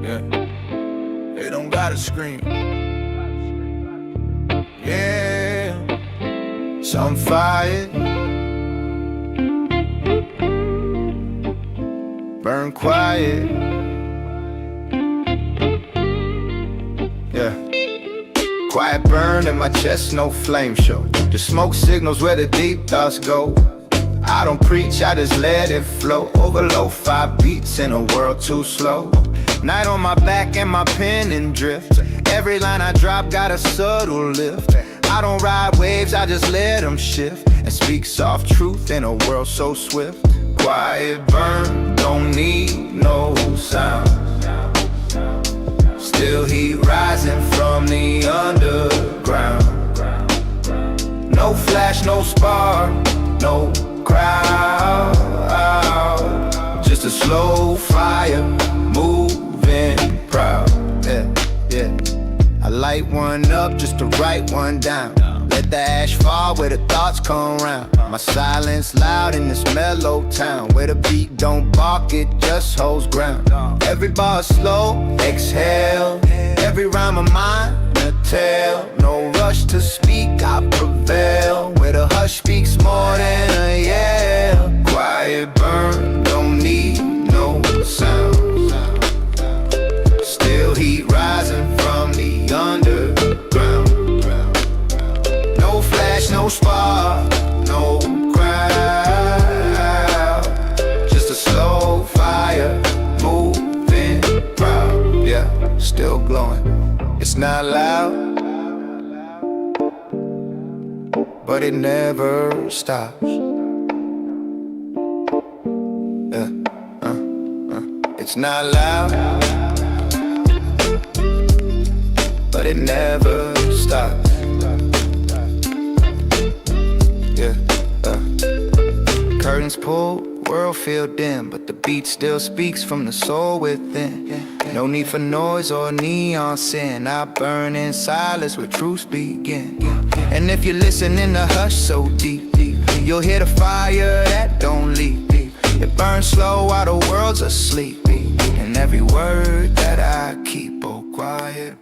Yeah, they don't gotta scream. Yeah, so I'm fired. Burn quiet. Yeah, quiet burn in my chest, no flame show. Just smoke signals where the deep thoughts go. I don't preach, I just let it flow. Over Lofi beats in a world too slow. Night on my back and my pen and drift. Every line I drop got a subtle lift. I don't ride waves, I just let them shift. And speak soft truth in a world so swift. Quiet burn, don't need no sound. Still heat rising from the underground. No flash, no spark, no crowd. Just a slow fire, moving proud. Yeah, yeah. I light one up just to write one down. Let the ash fall where the thoughts come round. My silence loud in this mellow town, where the beat don't bark, it just holds ground. Every bar slow, exhale. Every rhyme of mine, a tale. No rush to speak, I prevail. Where the hush speaks more than a yell. Quiet burn, don't need no sound. Still heat rising from the underground. No flash, no spark, no crowd. Just a slow fire, moving proud. Yeah, still glowing. It's not loud, but it never stops. Yeah, it's not loud, but it never stops. Yeah, curtains pulled, world feel dim, but the beat still speaks from the soul within. No need for noise or neon sin. I burn in silence where truths begin. And if you listen in the hush so deep, you'll hear the fire that don't leave. It burns slow while the world's asleep. And every word that I keep, oh quiet.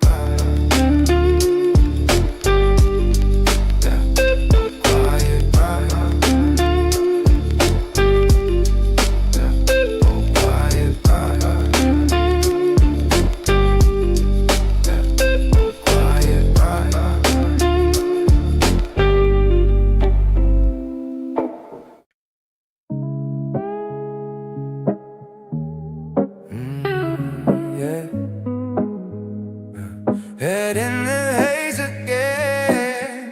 Head in the haze again.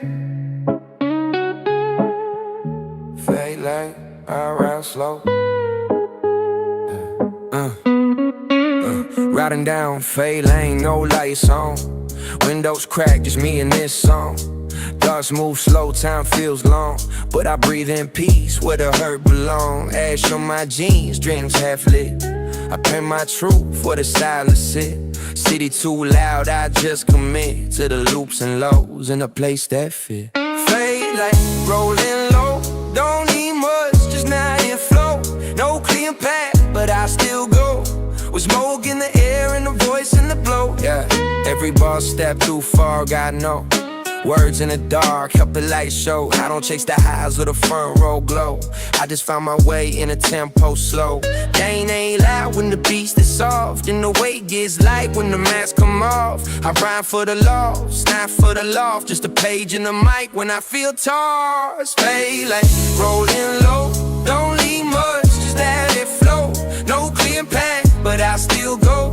Fade like I ride slow. Riding down fade lane, no lights on. Windows cracked, just me and this song. Thoughts move slow, time feels long, but I breathe in peace where the hurt belong. Ash on my jeans, dreams half lit. I paint my truth for the silence sit. City too loud, I just commit to the loops and lows in a place that fit. Fade like rolling low, don't need much, just now it flow. No clear path, but I still go. With smoke in the air and the voice in the blow. Yeah, every bar step too far, God know. Words in the dark, help the light show. I don't chase the highs or the front row glow. I just found my way in a tempo slow. Pain ain't loud when the beast is soft, and the weight gets light when the mask come off. I rhyme for the lost, not for the loft. Just a page in the mic when I feel tossed. Play like rolling low, don't need much, just let it flow. No clear path, but I still go.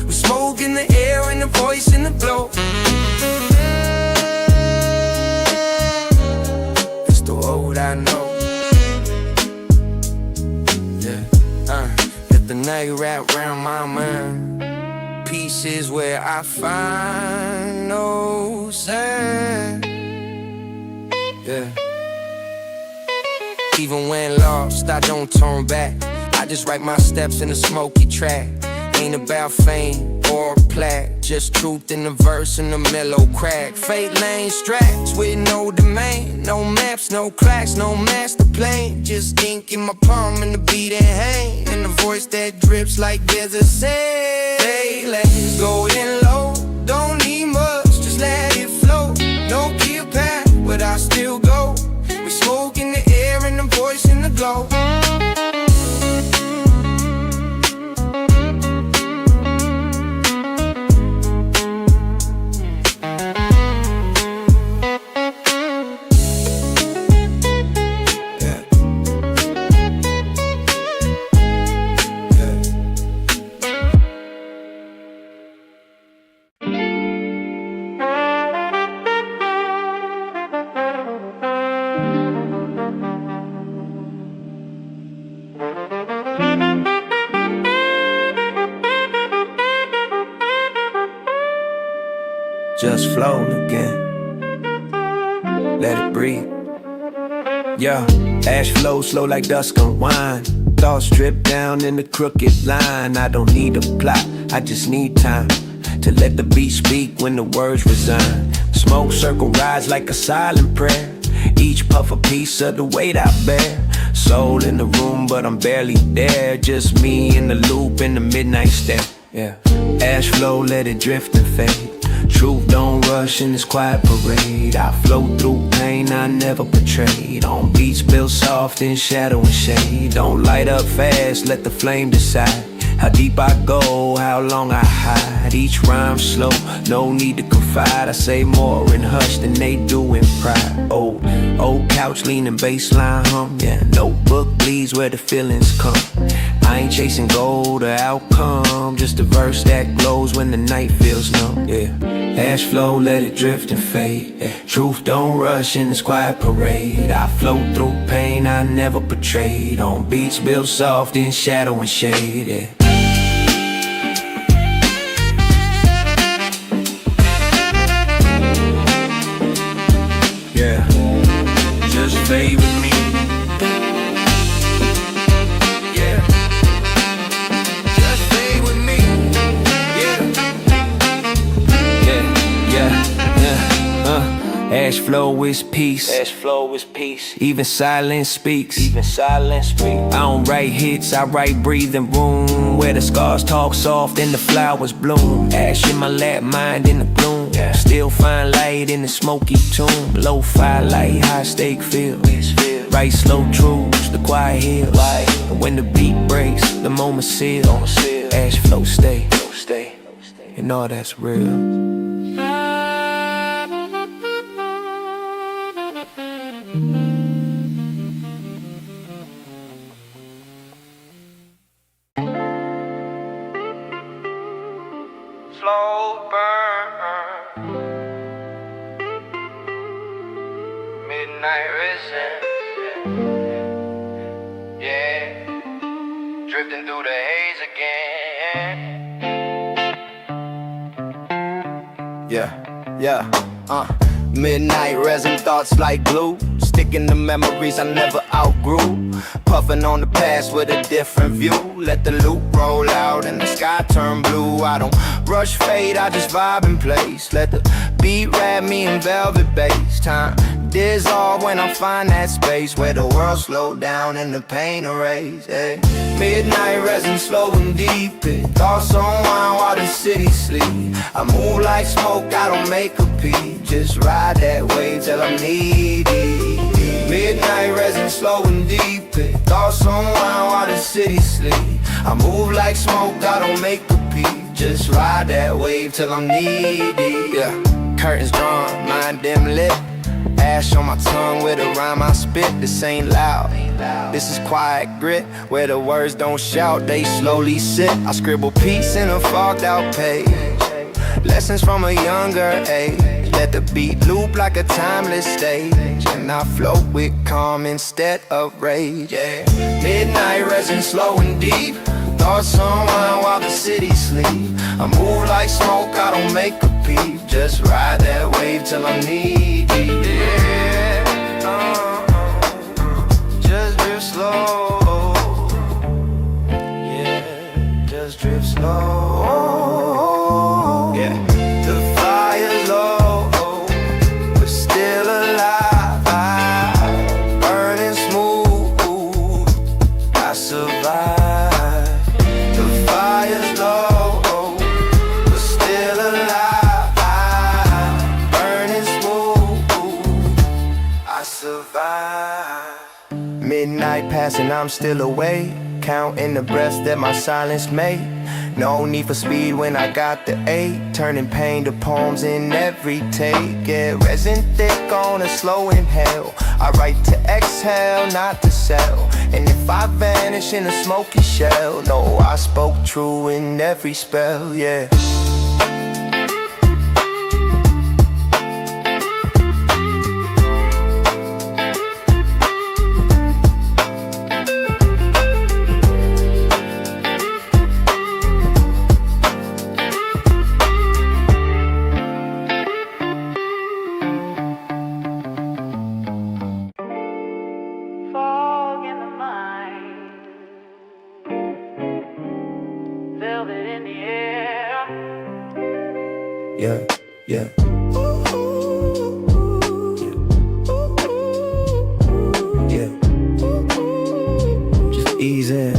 With smoke in the air and the voice in the glow. I know. Yeah, let the night wrap around my mind. Peace is where I find no sign. Yeah. Even when lost, I don't turn back. I just write my steps in a smoky track. Ain't about fame or plaque, just truth in the verse and the mellow crack. Fate lane straps with no domain, no maps, no clacks, no master plan. Just ink in my palm and the beat in hand, and the voice that drips like there's a say. lanes, going low. Don't need much, just let it flow. No clear path, but I still go. We smoke in the air and the voice in the glow. Just float again, let it breathe. Yeah, ash flows slow like dusk unwind. Thoughts drip down in the crooked line. I don't need a plot, I just need time to let the beat speak when the words resign. Smoke circle rise like a silent prayer. Each puff a piece of the weight I bear. Soul in the room, but I'm barely there. Just me in the loop in the midnight stare. Yeah, ash flow, let it drift and fade. Truth don't rush in this quiet parade. I float through pain I never portrayed. On beats built soft in shadow and shade. Don't light up fast, let the flame decide how deep I go, how long I hide. Each rhyme slow, no need to confide. I say more in hush than they do in pride. Old couch leaning baseline hum. Yeah, notebook bleeds where the feelings come. I ain't chasing gold or outcome, just a verse that glows when the night feels numb. Yeah, ash flow, let it drift and fade. Yeah. Truth don't rush in this quiet parade. I float through pain I never portrayed. On beats built soft in shadow and shade. Yeah. Yeah, just fade with me. Yeah, just fade with me. Yeah. Ash flow is peace. Ash flow is peace. Even silence speaks. Even silence speaks. I don't write hits, I write breathing room where the scars talk soft and the flowers bloom. Ash in my lap, mind in the gloom. Yeah. Still find light in the smoky tomb. Lo-fi light, high stake feel. Right slow truths, the quiet hills. And when the beat breaks, the moment sealed. Ash flow stay. And all that's real. Slow burn, midnight risen. Yeah, drifting through the haze again. Midnight resin, thoughts like glue. Sticking to memories I never outgrew. Puffing on the past with a different view. Let the loop roll out and the sky turn blue. I don't rush fade, I just vibe in place. Let the beat wrap me in velvet bass. Time dissolve when I find that space where the world slowed down and the pain erased. Hey. Midnight resin, slow and deep. Thoughts unwind while the city sleep. I move like smoke, I don't make a peep. Just ride that wave till I'm needy. Midnight resin, slow and deep. Thoughts unwind while the city sleep. I move like smoke, I don't make a peep. Just ride that wave till I'm needy. Yeah. Curtains drawn, mind dim lit. Ash on my tongue with a rhyme I spit. This ain't loud, this is quiet grit. Where the words don't shout, they slowly sit. I scribble peace in a fogged out page. Lessons from a younger age. Let the beat loop like a timeless stage. And I float with calm instead of rage. Yeah. Midnight resin, slow and deep. Thoughts unwind while the city sleep. I move like smoke, I don't make a peep. Just ride that wave till I'm knee-deep. Yeah, just drift slow. Yeah, just drift slow. Yeah, the fire's low, but still alive. Burning smooth, I survive. The fire's low, I'm still awake, counting the breaths that my silence made. No need for speed when I got the 8, turning pain to poems in every take. Yeah, resin thick on a slow inhale. I write to exhale, not to sell. And if I vanish in a smoky shell, no, I spoke true in every spell, yeah. Yeah, yeah. Yeah. Just ease in.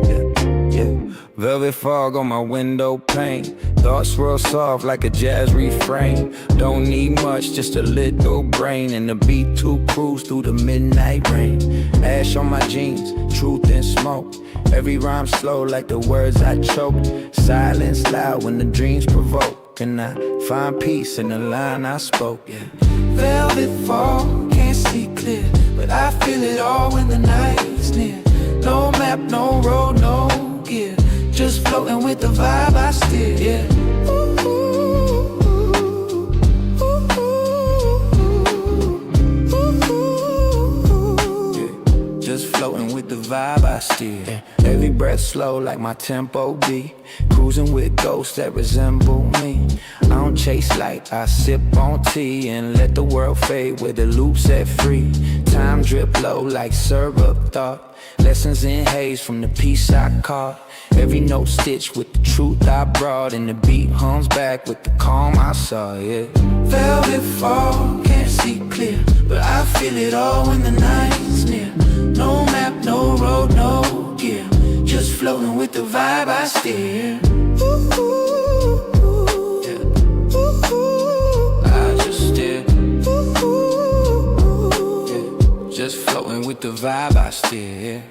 Yeah, yeah. Velvet fog on my window pane. Thoughts swirl soft like a jazz refrain. Don't need much, just a little brain and the beat to cruise through the midnight rain. Ash on my jeans, truth and smoke. Every rhyme slow like the words I choked. Silence loud when the dreams provoke. And I find peace in the line I spoke, yeah. Velvet fall, can't see clear, but I feel it all when the night's near. No map, no road, no gear, just floating with the vibe I steer, yeah. Floating with the vibe I steer. Every breath slow like my tempo beat. Cruising with ghosts that resemble me. I don't chase light, I sip on tea and let the world fade with the loop set free. Time drip low like syrup thought. Lessons in haze from the piece I caught. Every note stitched with the truth I brought, and the beat hums back with the calm I saw, yeah. Velvet fall, can't see clear, but I feel it all when the night's near. No map, no road, no gear, just floating with the vibe I steer. Yeah. I just steer. Yeah. Just floating with the vibe I steer.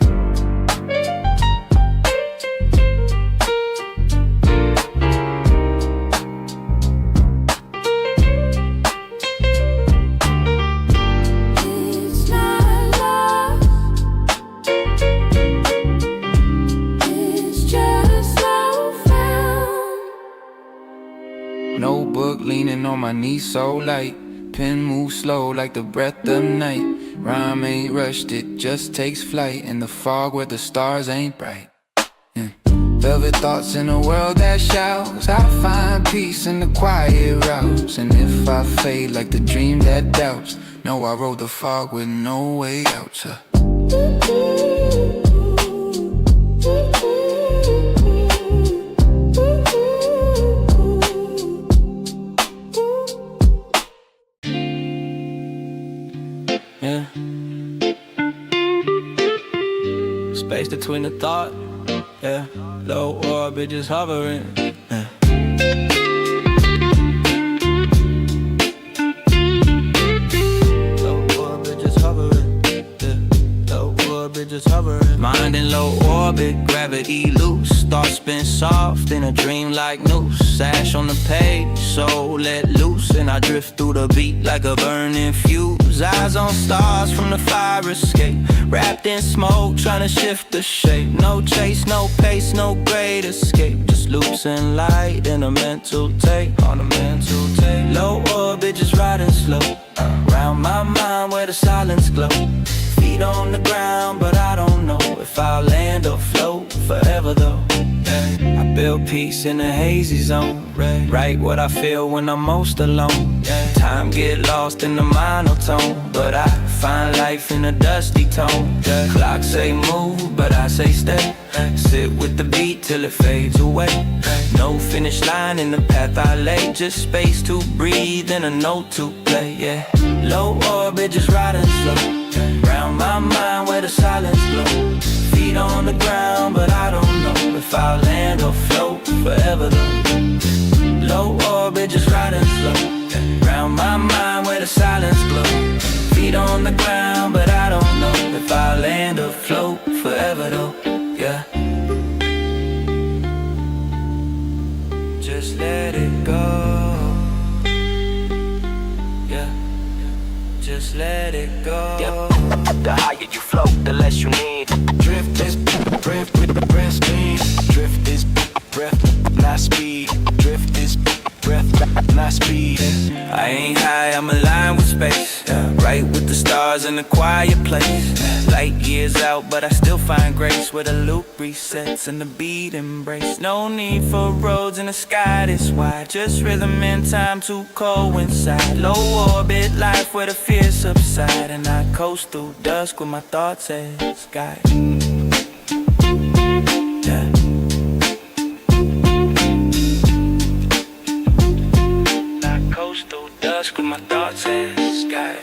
Notebook leaning on my knee so light. Pen moves slow like the breath of night. Rhyme ain't rushed, it just takes flight in the fog where the stars ain't bright. Yeah. Velvet thoughts in a world that shouts. I find peace in the quiet routes. And if I fade like the dream that doubts, know I rode the fog with no way out. Yeah. Space between the thought, yeah. Low orbit just hovering, yeah. Low orbit just hovering, yeah. Low orbit just hovering. Mind in low orbit, gravity loose. Thoughts spin soft in a dream like noose. Sash on the page, soul let loose, and I drift through the beat like a burning fuse. Eyes on stars from the fire escape, wrapped in smoke, trying to shift the shape. No chase, no pace, no great escape, just loops and light in a mental tape, on a mental tape. Low orbit just riding slow, around my mind where the silence glow. Feet on the ground, but I don't know if I'll land or float forever though. I build peace in a hazy zone, write what I feel when I'm most alone. Time get lost in the monotone, but I find life in a dusty tone. Clock say move, but I say stay. Sit with the beat till it fades away. No finish line in the path I lay, just space to breathe and a note to play, yeah. Low orbit just riding slow, round my mind where the silence glow. Feet on the ground, but I don't know if I'll land or float forever though. Low orbit just riding slow, round my mind where the silence glow. Feet on the ground, but I don't know if I'll land stars in a quiet place. Light years out, but I still find grace where the loop resets and the beat embrace. No need for roads in the sky this wide, just rhythm and time to coincide. Low orbit life where the fears subside, and I coast through dusk with my thoughts as guide. Yeah. I coast through dusk with my thoughts as guide.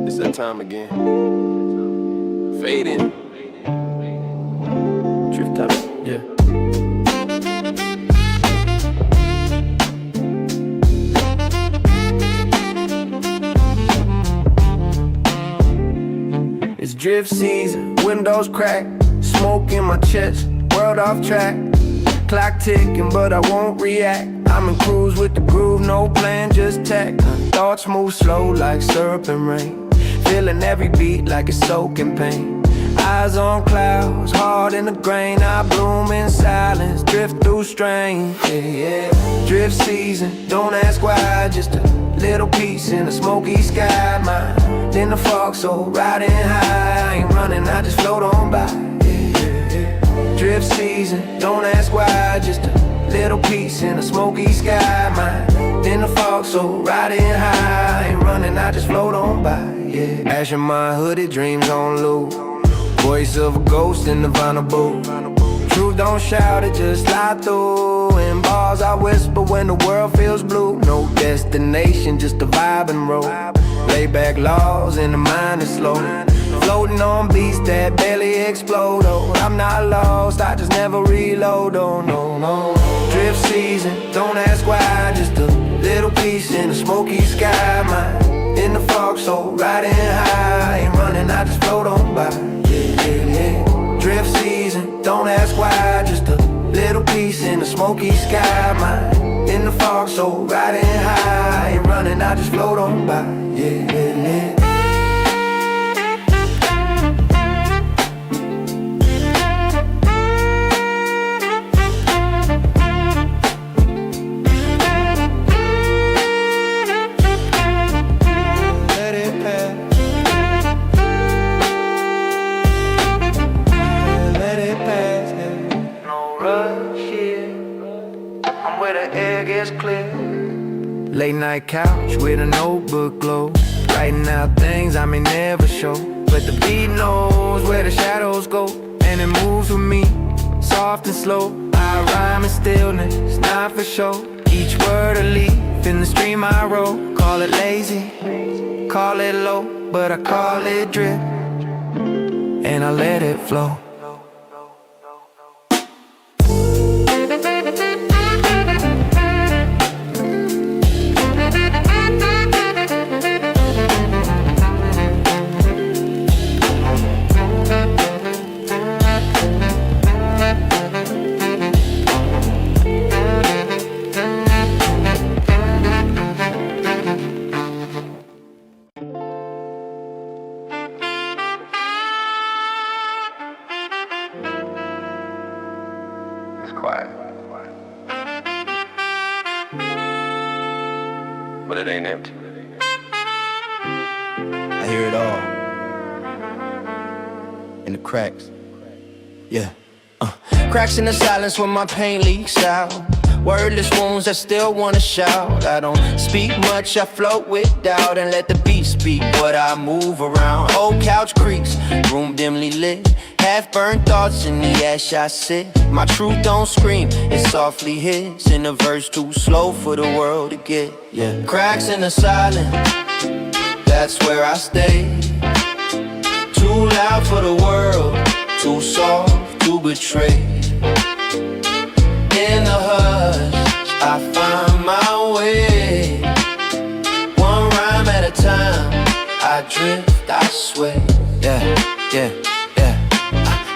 It's that time again. Fading. Drift out. Yeah. It's drift season, windows crack, smoke in my chest, world off track. Clock ticking, but I won't react. I'm in cruise with the groove, no plan, just tack. Thoughts move slow like syrup and rain, feeling every beat like it's soaking pain. Eyes on clouds, heart in the grain. I bloom in silence, drift through strain. Yeah, yeah. Drift season, don't ask why. Just a little piece in the smoky sky. Mind in the fog, so riding high. I ain't running, I just float on by. Yeah, yeah, yeah. Drift season, don't ask why. Just a little piece in the smoky sky. Mind in the fog, so riding high. I ain't running, I just float on by. Yeah. Ash in my hoodie, dreams on loop. Voice of a ghost in the vinyl booth. Truth don't shout, it just slide through. In bars I whisper when the world feels blue. No destination, just a vibe and roll. Lay back laws in the mind is slow. Floating on beats that barely explode. Oh, I'm not lost, I just never reload. Oh no, no. Drift season, don't ask why. Just a little piece in the smoky sky. Mind in the fog, so riding high. I ain't running, I just float on by. Yeah, yeah, yeah. Drift season, don't ask why. Just a little piece in the smoky sky. Mind in the fog, so riding high. I ain't running, I just float on by. Yeah, yeah, yeah. Late night couch with a notebook glow, writing out things I may never show. But the beat knows where the shadows go, and it moves with me, soft and slow. I rhyme in stillness, not for show. Each word a leaf in the stream I roll. Call it lazy, call it low, but I call it drip, and I let it flow. Quiet. But it ain't empty. I hear it all in the cracks. Yeah. Cracks in the silence when my pain leaks out. Wordless wounds that still wanna shout. I don't speak much, I float with doubt and let the beat speak what I move around. Old couch creaks, room dimly lit. Half-burned thoughts in the ash I sit. My truth don't scream, it softly hits. In a verse too slow for the world to get. Yeah. Cracks in the silence, that's where I stay. Too loud for the world, too soft to betray. In the hush, I find my way. One rhyme at a time, I drift, I sway. Yeah, yeah, yeah.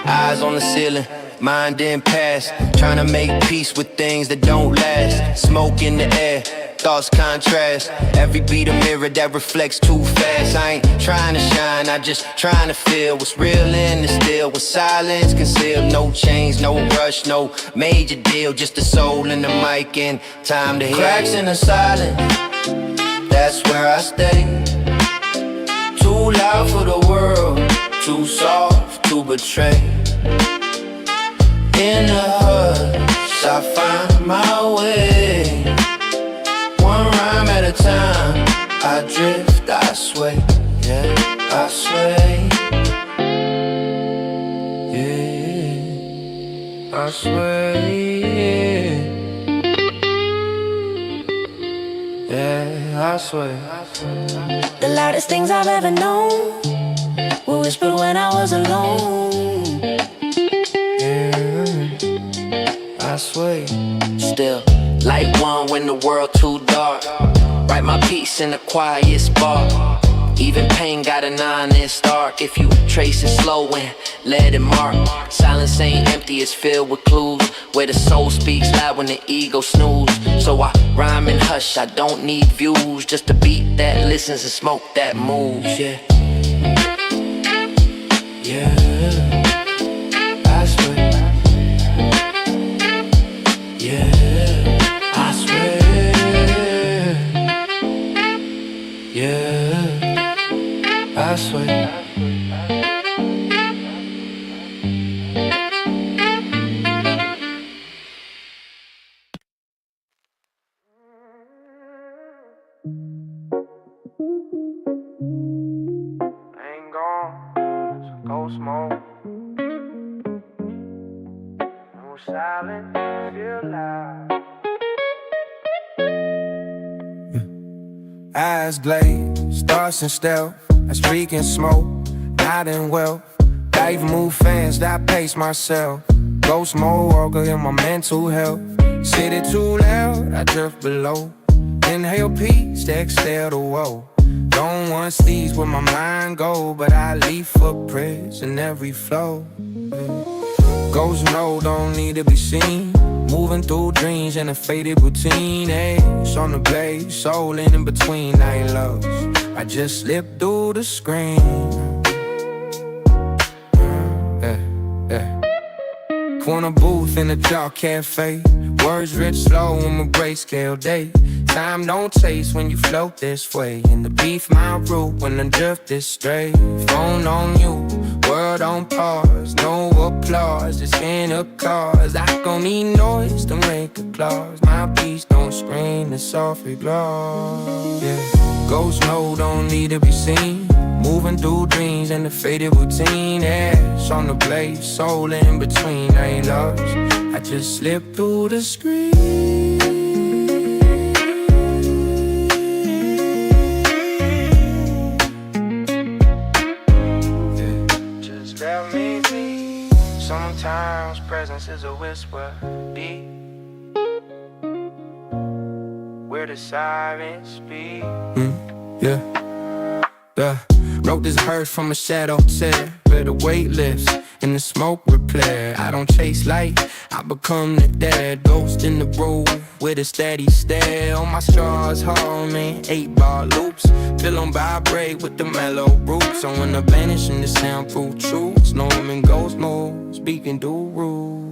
Eyes on the ceiling, mind in past. Trying to make peace with things that don't last. Smoke in the air, thoughts contrast. Every beat a mirror that reflects too fast. I ain't trying to shine, I just trying to feel what's real in the still. With silence concealed, no change, no rush, no major deal. Just the soul in the mic and time to heal. Cracks in the silence, that's where I stay. Too loud for the world, too soft to betray. In the hush, I find my way. One rhyme at a time, I drift, I sway, yeah, I sway. Yeah, I sway. Yeah, I sway. The loudest things I've ever known were whispered when I was alone. I sway. Still, light one when the world too dark. Write my piece in the quiet spot. Even pain got an honest arc. If you trace it slow and let it mark. Silence ain't empty, it's filled with clues. Where the soul speaks loud when the ego snooze. So I rhyme and hush, I don't need views. Just a beat that listens and smoke that moves, yeah. Yeah, I swear. Yeah, I swear. Yeah, I swear. Ain't gone, it's a ghost mode. No silence, feel loud. Eyes glazed, stars and stealth. I streak and smoke, not in wealth. Life move fast, I pace myself. Ghost mode, worker in my mental health. City too loud, I drift below. Inhale peace, exhale the woe. Don't want steeds where my mind go, but I leave footprints in every flow. Ghost no, don't need to be seen. Moving through dreams in a faded routine. Ace on the blade, soul in between night loves. I just slip through the screen. Corner booth in a dark cafe. Words rich slow on my grayscale day. Time don't taste when you float this way. In the beef my root when I drift this stray. Phone on you, world on pause. No applause, just in a cause. I gon' need noise to make applause. My piece don't scream, it's softly gloss. Yeah, ghost no, don't need to be seen. Moving through dreams in the faded routine. Ash on the blade, soul in between. I ain't lost, I just slip through the screen. Yeah, just let me be. Sometimes presence is a whisper deep, where the sirens speak. Yeah. Wrote this verse from a shadow tear, where the weight lifts and the smoke repair. I don't chase light, I become the dead ghost in the room with a steady stare. On my straws, humming 8-bar loops, feel them vibrate with the mellow roots. I wanna vanish in the soundproof truths. No I'm in ghost mode, speaking through rules.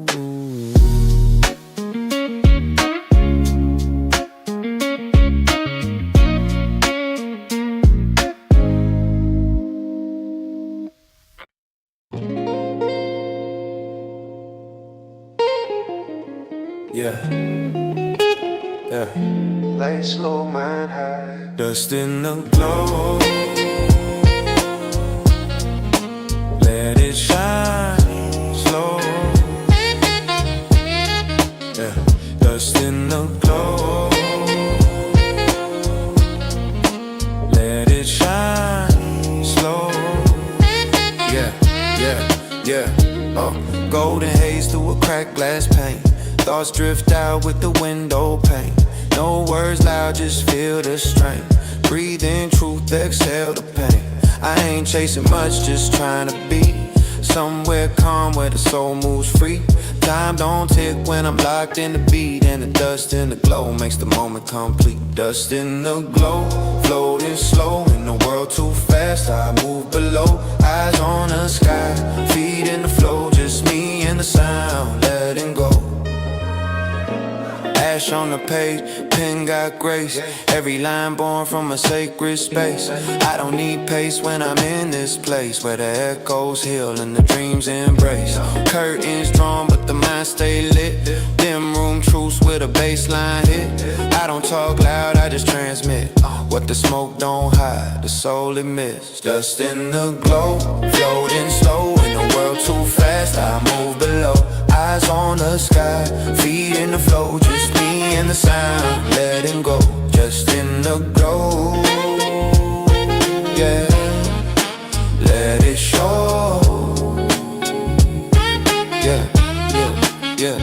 Yeah. Lay slow, mind high. Dust in the glow. Let it shine slow. Yeah. Dust in the glow. Let it shine slow. Yeah. Golden haze through a cracked glass pane. Thoughts drift out with the window pane. No words loud, just feel the strain. Breathe in truth, exhale the pain. I ain't chasing much, just trying to be somewhere calm where the soul moves free. Time don't tick when I'm locked in the beat, and the dust in the glow makes the moment complete. Dust in the glow, floating slow in the world too fast. I move below, eyes on the sky, feet in the flow, just me and the sound, letting go. Ash on the page, pen got grace. Every line born from a sacred space. I don't need pace when I'm in this place where the echoes heal and the dreams embrace. Curtains drawn but the mind stay lit. Dim room truths with a baseline hit. I don't talk loud, I just transmit what the smoke don't hide, the soul admits. Dust in the glow, floating slow in the world too fast. I move below, eyes on the sky, feet in the flow, just me and the sound, letting go. Just in the glow, yeah, let it show. Yeah, yeah, yeah,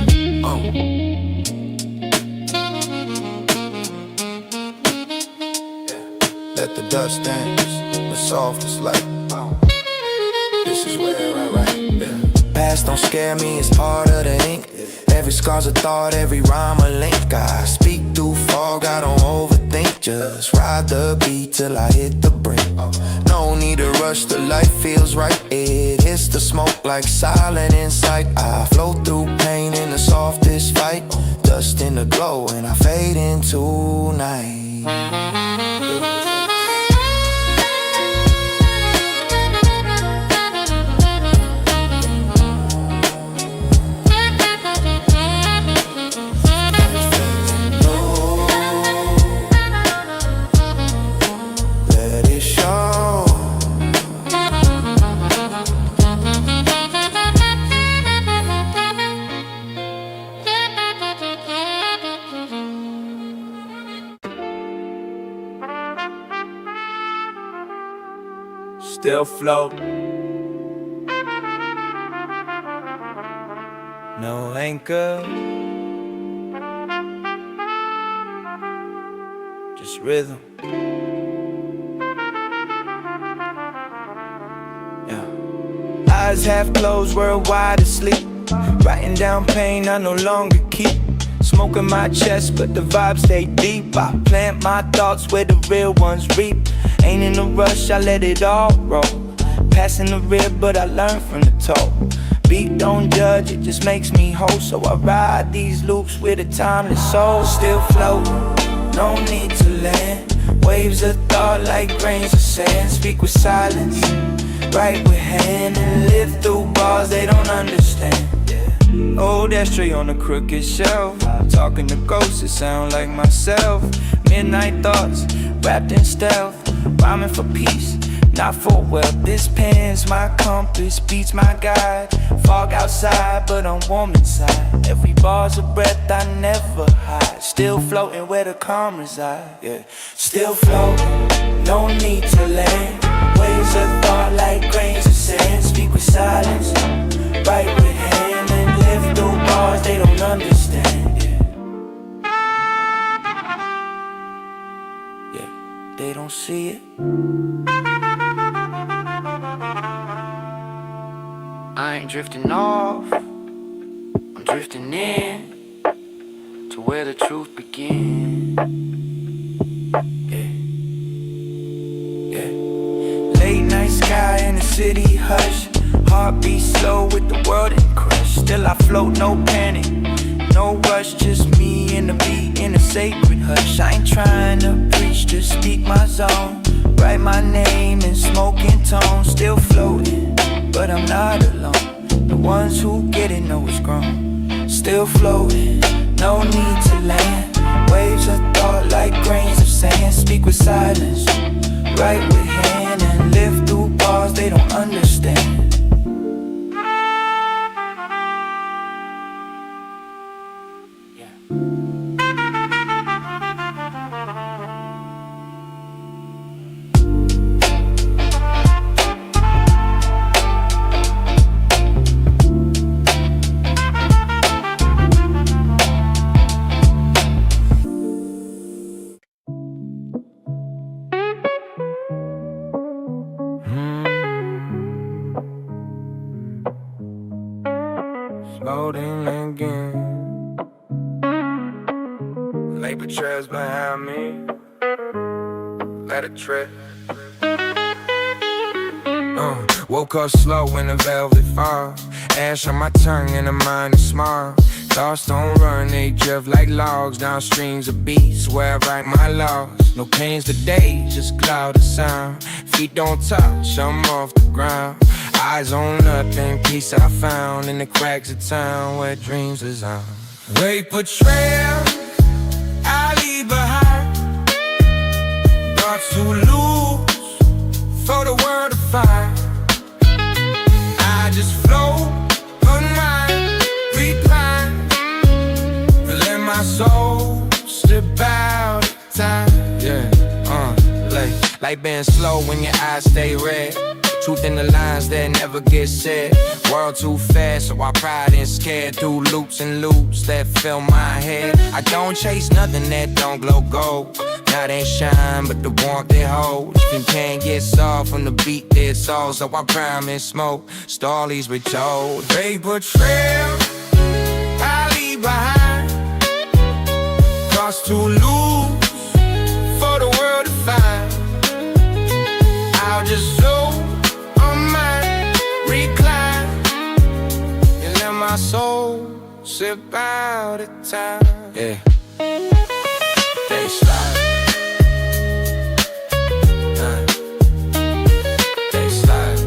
Let the dust dance, the softest light. This is where I write. Past don't scare me, it's part of the ink. Every scar's a thought, every rhyme a link. I speak through fog, I don't overthink. Just ride the beat till I hit the brink. No need to rush, the light feels right. It hits the smoke like silent insight. I flow through pain in the softest fight. Dust in the glow and I fade into night. Still float. No anchor, just rhythm. Yeah. Eyes half closed, world wide asleep. Writing down pain I no longer keep. Smoke in my chest, but the vibes stay deep. I plant my thoughts where the real ones reap. Ain't in a rush, I let it all roll. Passing the rib, but I learn from the toe. Beat don't judge, it just makes me whole. So I ride these loops with a timeless soul. Still float, no need to land. Waves of thought like grains of sand. Speak with silence, write with hand, and live through bars they don't understand. Old ashtray on a crooked shelf. Talking to ghosts, it sound like myself. Midnight thoughts, wrapped in stealth. Rhyming for peace, not for wealth. This pen's my compass, beats my guide. Fog outside, but I'm warm inside. Every bar's a breath I never hide. Still floating where the calm reside, yeah. Still floating, no need to land. Waves of thought like grains of sand. Speak with silence, write with hand, and live through bars they don't understand, yeah. They don't see it. I ain't drifting off, I'm drifting in to where the truth begins. Yeah, yeah. Late night sky in the city hush. Heartbeat slow with the world in crush. Still I float, no panic, no rush. Just me and the beat in a sacred hush. I ain't trying to preach, just speak my zone. Write my name in smoking tones. Still floating, but I'm not alone. The ones who get it know it's grown. Still floating, no need to land. Waves of thought like grains of sand. Speak with silence, write with hand, and live through bars they don't understand. Floating again. Labor trails behind me. Let it trip. Woke up slow in a velvet fog. Ash on my tongue and a mind is smart. Thoughts don't run, they drift like logs down streams of beats where I write my laws. No pains today, just cloud of sound. Feet don't touch, I'm off the ground. Eyes on nothing, peace I found in the cracks of town where dreams reside. Vapor trail, I leave behind. Thoughts to lose, for the world to find. I just float, unwind, recline, let my soul slip out of time. Yeah, like being slow when your eyes stay red. Truth in the lines that never get said. World too fast, so I pride and scared through loops and loops that fill my head. I don't chase nothing that don't glow gold. Not that shine, but the warmth it holds. If you can't get soft from the beat, it's all. So I prime and smoke, stories with told. Vapor trail, I leave behind. Thoughts to lose, for the world to find. I'll just zoom on mine, recline, and let my soul slip out of time. Yeah, they slide. They slide.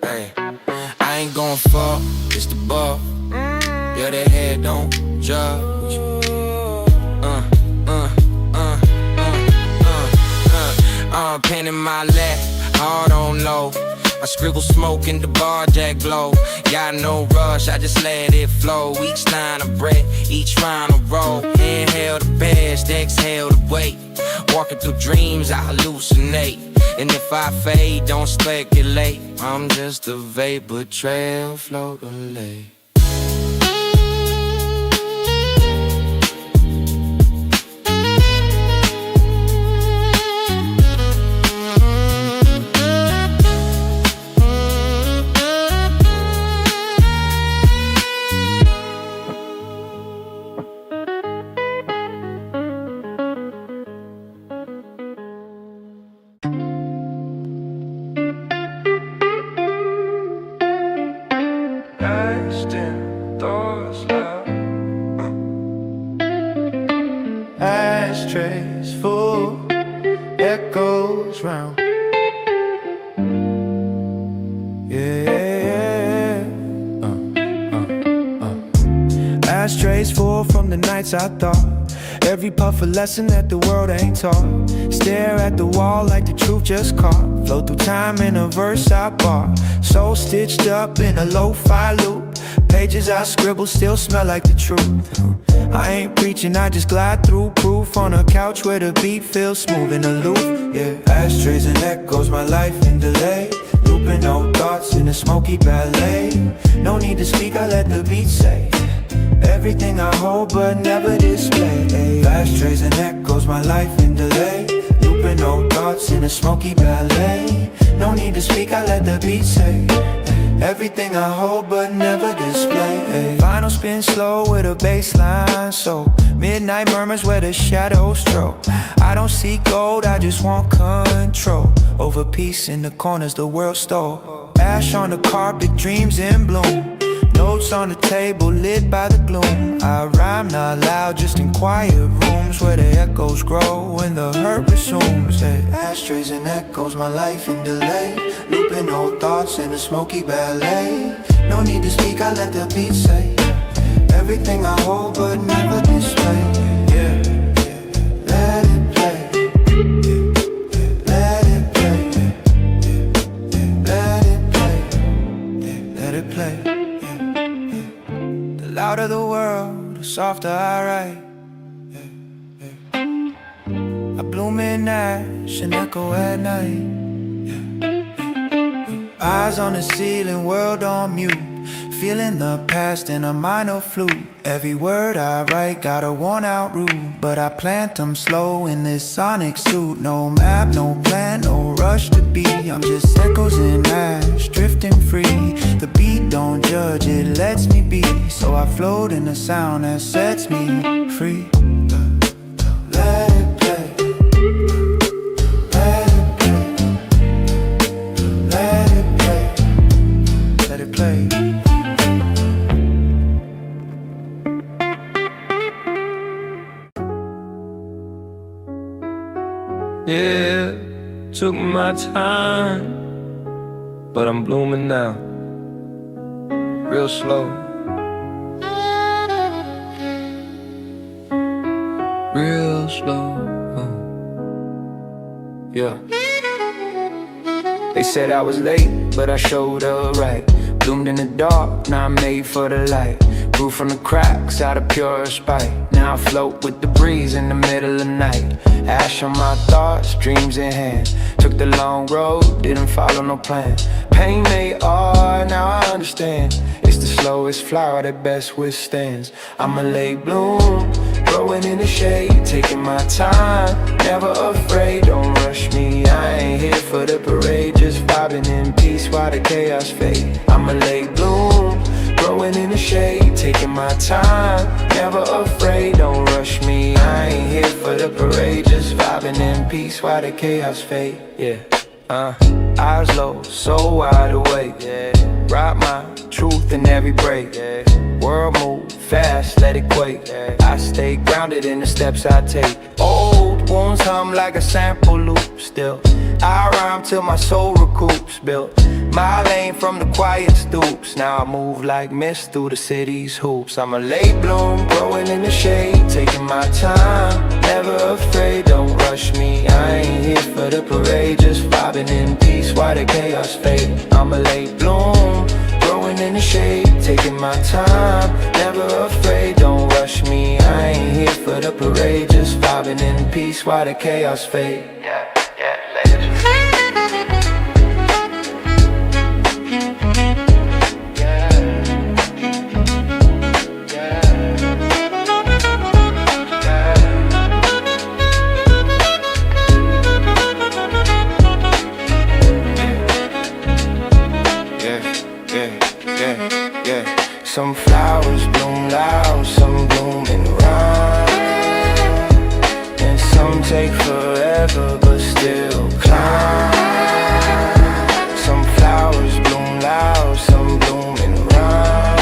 Hey, I ain't gon' fuck, it's the buff. Yeah, that head don't judge. Pen in my lap, hard on low. I scribble smoke in the bar, jack blow. Got no rush, I just let it flow. Each line a breath, each rhyme a roll. Inhale the best, exhale the weight. Walking through dreams, I hallucinate. And if I fade, don't speculate. I'm just a vapor trail floating late. Ashtrays full, echoes round. Yeah. Ashtrays full from the nights I thought. Every puff a lesson that the world ain't taught. Stare at the wall like the truth just caught. Flow through time in a verse I bought. Soul stitched up in a lo-fi loop. Pages I scribble still smell like the truth. I ain't preaching, I just glide through proof on a couch where the beat feels smooth and aloof. Yeah, ashtrays and echoes, my life in delay. Looping old thoughts in a smoky ballet. No need to speak, I let the beat say everything I hold but never display. Ashtrays and echoes, my life in delay. Looping old thoughts in a smoky ballet. No need to speak, I let the beat say everything I hold but never display. Final spin slow with a bass line. So midnight murmurs where the shadows stroll. I don't seek gold, I just want control over peace in the corners the world stole. Ash on the carpet, dreams in bloom. Notes on the table, lit by the gloom. I rhyme not loud, just in quiet rooms where the echoes grow when the hurt resumes. Ashtrays and echoes, my life in delay. Looping old thoughts in a smoky ballet. No need to speak, I let the beat say everything I hold but never display. Yeah, let it play. Let it play. Let it play. Let it play. The louder the world, the softer I write. I bloom in ash and echo at night. Eyes on the ceiling, world on mute. Feeling the past in a minor flute. Every word I write got a worn out route, but I plant them slow in this sonic suit. No map, no plan, no rush to be. I'm just echoes in ash, drifting free. The beat don't judge, it lets me be. So I float in the sound that sets me free. Let it play. Let it play. Let it play. Let it play. Yeah, took my time, but I'm blooming now, real slow, real slow. Yeah. They said I was late, but I showed up right. Bloomed in the dark, now I'm made for the light. Grew from the cracks out of pure spite. Now I float with the breeze in the middle of the night. Ash on my thoughts, dreams in hand. Took the long road, didn't follow no plan. Pain made art, now I understand. It's the slowest flower that best withstands. I'm a late bloom, growing in the shade. Taking my time, never afraid. Don't rush me, I ain't here for the parade. Just vibing in peace while the chaos fade. I'm a late bloom, growing in the shade. Taking my time, never afraid. Don't rush me, I ain't here for the parade. Just vibing in peace while the chaos fade. Yeah, eyes low, so wide awake. Rock my truth in every break. World move fast, let it quake. I stay grounded in the steps I take. Old wounds hum like a sample loop still. I rhyme till my soul recoups. Built my lane from the quiet stoops. Now I move like mist through the city's hoops. I'm a late bloom, growing in the shade. Taking my time, never afraid. Don't rush me, I ain't here for the parade. Just vibing in peace while the chaos fade. I'm a late bloom, growing in the shade. Taking my time, never afraid. Don't rush me, I ain't here for the parade. Just vibing in peace while the chaos fade. Yeah, later. Some flowers bloom loud, some bloom in rhyme, and some take forever but still climb. Some flowers bloom loud, some bloom in rhyme,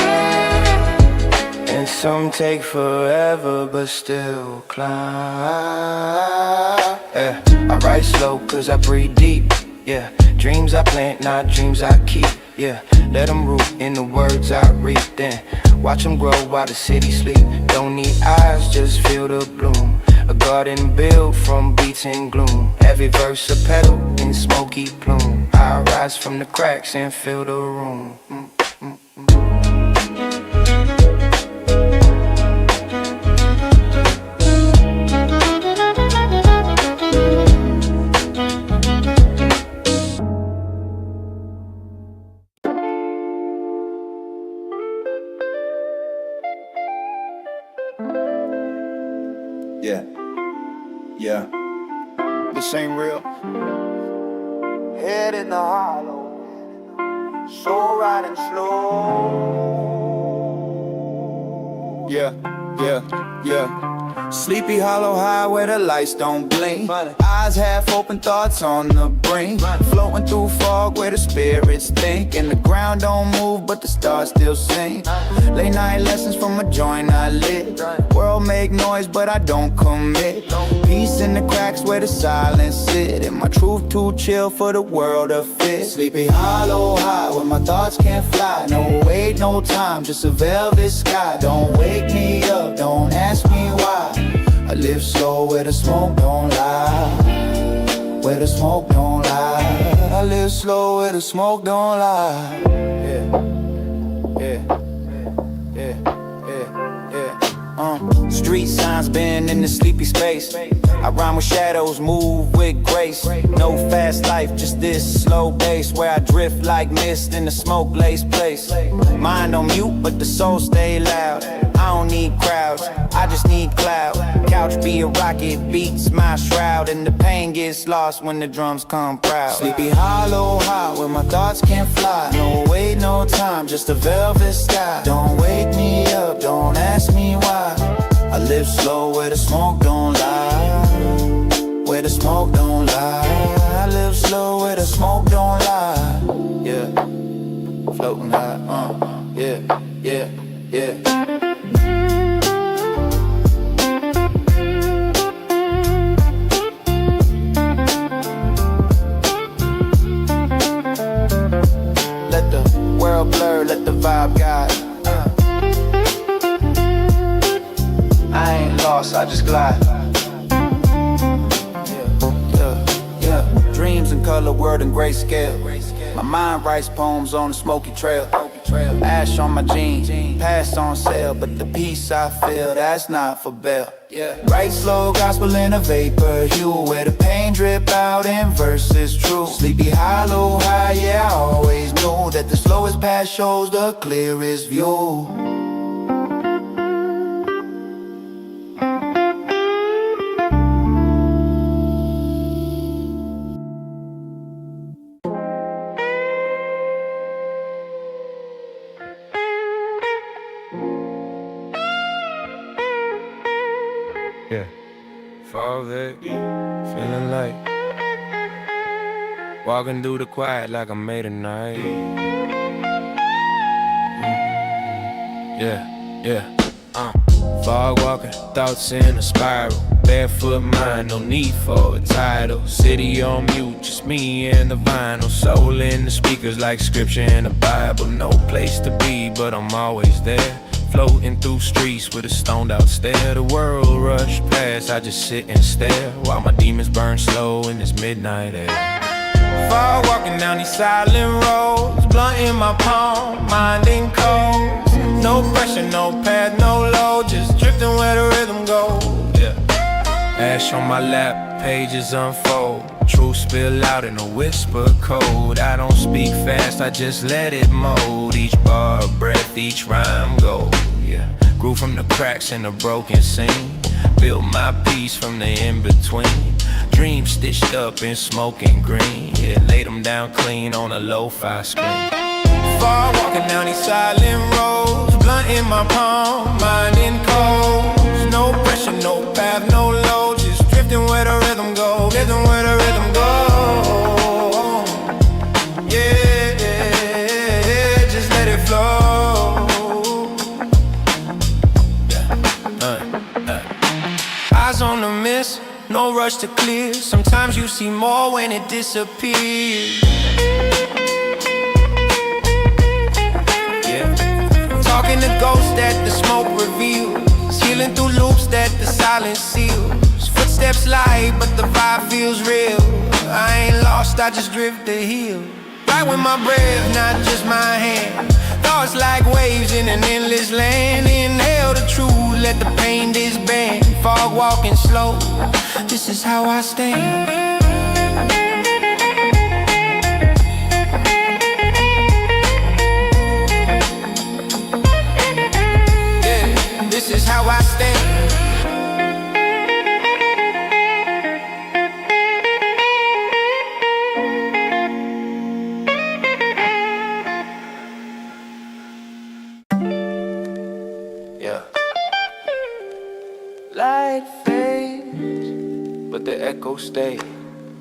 and some take forever but still climb. Yeah, I write slow cause I breathe deep. Yeah, dreams I plant, not dreams I keep. Yeah, let them root in the words I read. Then watch them grow while the city sleep. Don't need eyes, just feel the bloom. A garden built from beats and gloom. Every verse a petal in smoky plume. I rise from the cracks and fill the room. Yeah, this ain't real. Head in the hollow, soul riding slow. Yeah. Sleepy hollow high where the lights don't blink. Eyes half open, thoughts on the brink. Floating through fog where the spirits think. And the ground don't move but the stars still sing. Late night lessons from a joint I lit. World make noise but I don't commit. Peace in the cracks where the silence sit. And my truth too chill for the world to fit. Sleepy hollow high where my thoughts can't fly. No wait, no time, just a velvet sky. Don't wake me up, don't ask me why. I live slow where the smoke don't lie. Where the smoke don't lie. I live slow where the smoke don't lie. Street signs been in the sleepy space. I rhyme with shadows, move with grace. No fast life, just this slow pace where I drift like mist in a smoke-laced place. Mind on mute, but the soul stay loud. I don't need crowds, I just need cloud. Couch be a rocket, beats my shroud, and the pain gets lost when the drums come proud. Sleepy hollow high where my thoughts can't fly. No wait, no time, just a velvet sky. Don't wake me up, don't ask me why. I live slow where the smoke don't lie. Where the smoke don't lie. I live slow where the smoke don't lie. Yeah, floating high, yeah, yeah, yeah. Let the world blur, let the vibe guide. I ain't lost, I just glide. Dreams in color, word and grayscale. My mind writes poems on the smoky trail. Ash on my jeans, past on sale, but the peace I feel, that's not for bail. Write slow gospel in a vapor hue, where the pain drip out in verses true. Sleepy hollow high, yeah, I always knew that the slowest path shows the clearest view. Yeah, fall back, feeling like walking through the quiet like I made a night. Yeah, fog walking, thoughts in a spiral. Barefoot mind, no need for a title. City on mute, just me and the vinyl. Soul in the speakers like scripture in the Bible. No place to be, but I'm always there. Floating through streets with a stoned out stare. The world rush past, I just sit and stare while my demons burn slow in this midnight air. Far walking down these silent roads, blunt in my palm, mind in codes. No pressure, no path, no load, just drifting where the rhythm goes. Ash on my lap, pages unfold. Truth spill out in a whisper code. I don't speak fast, I just let it mold. Each bar, breath, each rhyme gold. Grew from the cracks in a broken scene. Built my peace from the in-between. Dreams stitched up in smoke and green. Laid them down clean on a Lofi screen. Far walking down these silent roads, blunt in my palm, mind in codes. No pressure, no path, no load, just drifting where the rhythm goes, drifting where the rhythm goes. Yeah, just let it flow. Eyes on the mist, no rush to clear. Sometimes you see more when it disappears. Talking to ghosts that the smoke reveals, healing through loops that the silence seals. Footsteps light, but the vibe feels real. I ain't lost, I just drift the hill. Right with my breath, not just my hand. Thoughts like waves in an endless land. Inhale the truth, let the pain disband. Fog walking slow, this is how I stand. This is how I stand. Light fades, but the echo stays.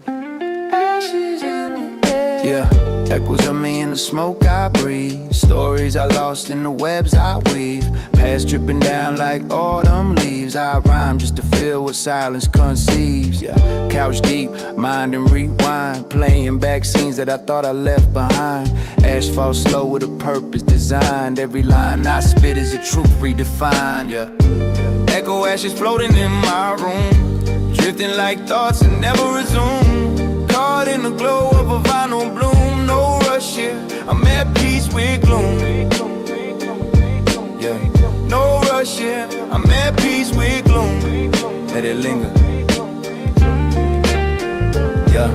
Ashes in the air. Echoes of me in the smoke I breathe. Stories I lost in the webs I weave. Past dripping down like autumn leaves. I rhyme just to feel what silence conceives. Couch deep, mind and rewind. Playing back scenes that I thought I left behind. Asphalt slow with a purpose designed. Every line I spit is a truth redefined. Echo ashes floating in my room, drifting like thoughts that never resume. Caught in the glow of a vinyl bloom. No rush here, I'm at peace with gloom. No rush here, I'm at peace with gloom. Let it linger. Yeah.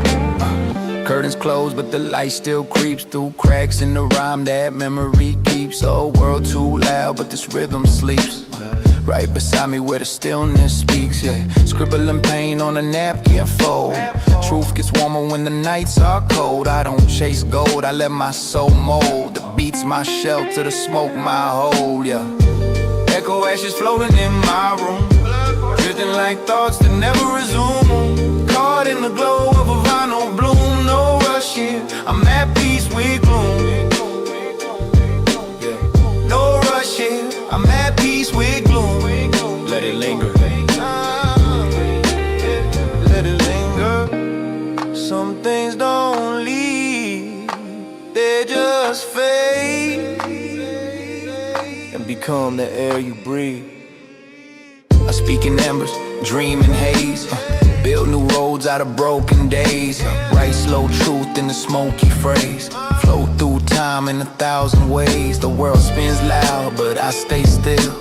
Curtains closed, but the light still creeps through cracks in the rhyme that memory keeps. Oh, world too loud, but this rhythm sleeps right beside me where the stillness speaks, yeah. Scribbling pain on a napkin fold. Truth gets warmer when the nights are cold. I don't chase gold, I let my soul mold. The beats my shelter, the smoke my hole, yeah. Echo ashes floating in my room, drifting like thoughts that never resume. Caught in the glow of a vinyl bloom. No rush here, I'm at peace with gloom. No rush here, I'm at peace with gloom. Let it linger. Let it linger. Some things don't leave, they just fade and become the air you breathe. I speak in embers, dream in haze, build new roads out of broken days, write slow truth in the smoky phrase, flow through time in 1,000 ways. The world spins loud, but I stay still.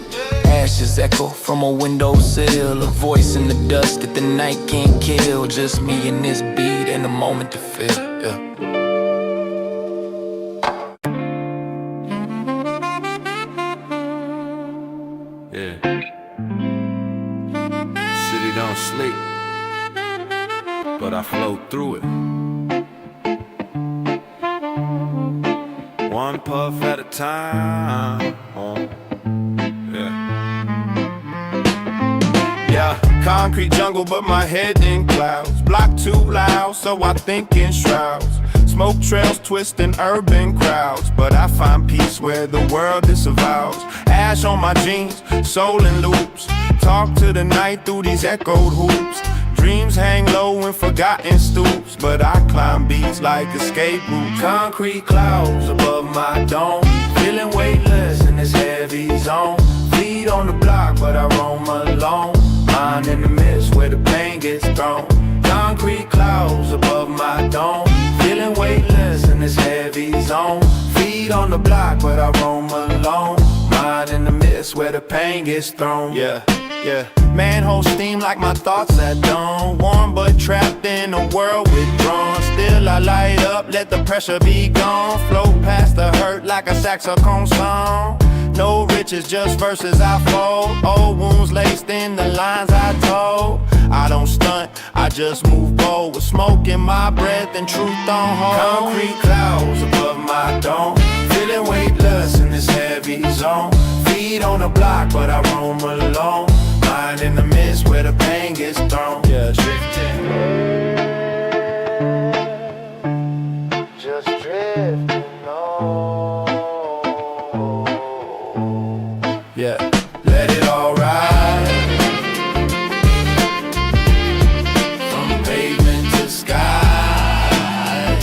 Ashes echo from a windowsill, a voice in the dust that the night can't kill. Just me and this beat and a moment to feel, yeah. Yeah. City don't sleep, but I flow through it. One puff at a time. Yeah, concrete jungle, but my head in clouds. Block too loud, so I think in shrouds. Smoke trails twisting urban crowds, but I find peace where the world disavows. Ash on my jeans, soul in loops. Talk to the night through these echoed hoops. Dreams hang low in forgotten stoops, but I climb beats like escape routes. Concrete clouds above my dome, feeling weightless in this heavy zone. Feet on the block, but I roam alone. Mind in the mist where the pain gets thrown. Concrete clouds above my dome, feeling weightless in this heavy zone. Feet on the block, but I roam alone. Mind in the mist where the pain gets thrown. Yeah, yeah. Manhole steam like my thoughts at dawn. Warm but trapped in a world withdrawn. Still I light up, let the pressure be gone. Float past the hurt like a saxophone song. No riches, just verses I fold. Old wounds laced in the lines I told. I don't stunt, I just move bold with smoke in my breath and truth on hold. Concrete clouds above my dome, feeling weightless in this heavy zone. Feet on the block, but I roam alone. Mind in the mist where the pain gets thrown. Yeah, drifting, just drifting on. Yeah, let it all ride. From pavement to sky.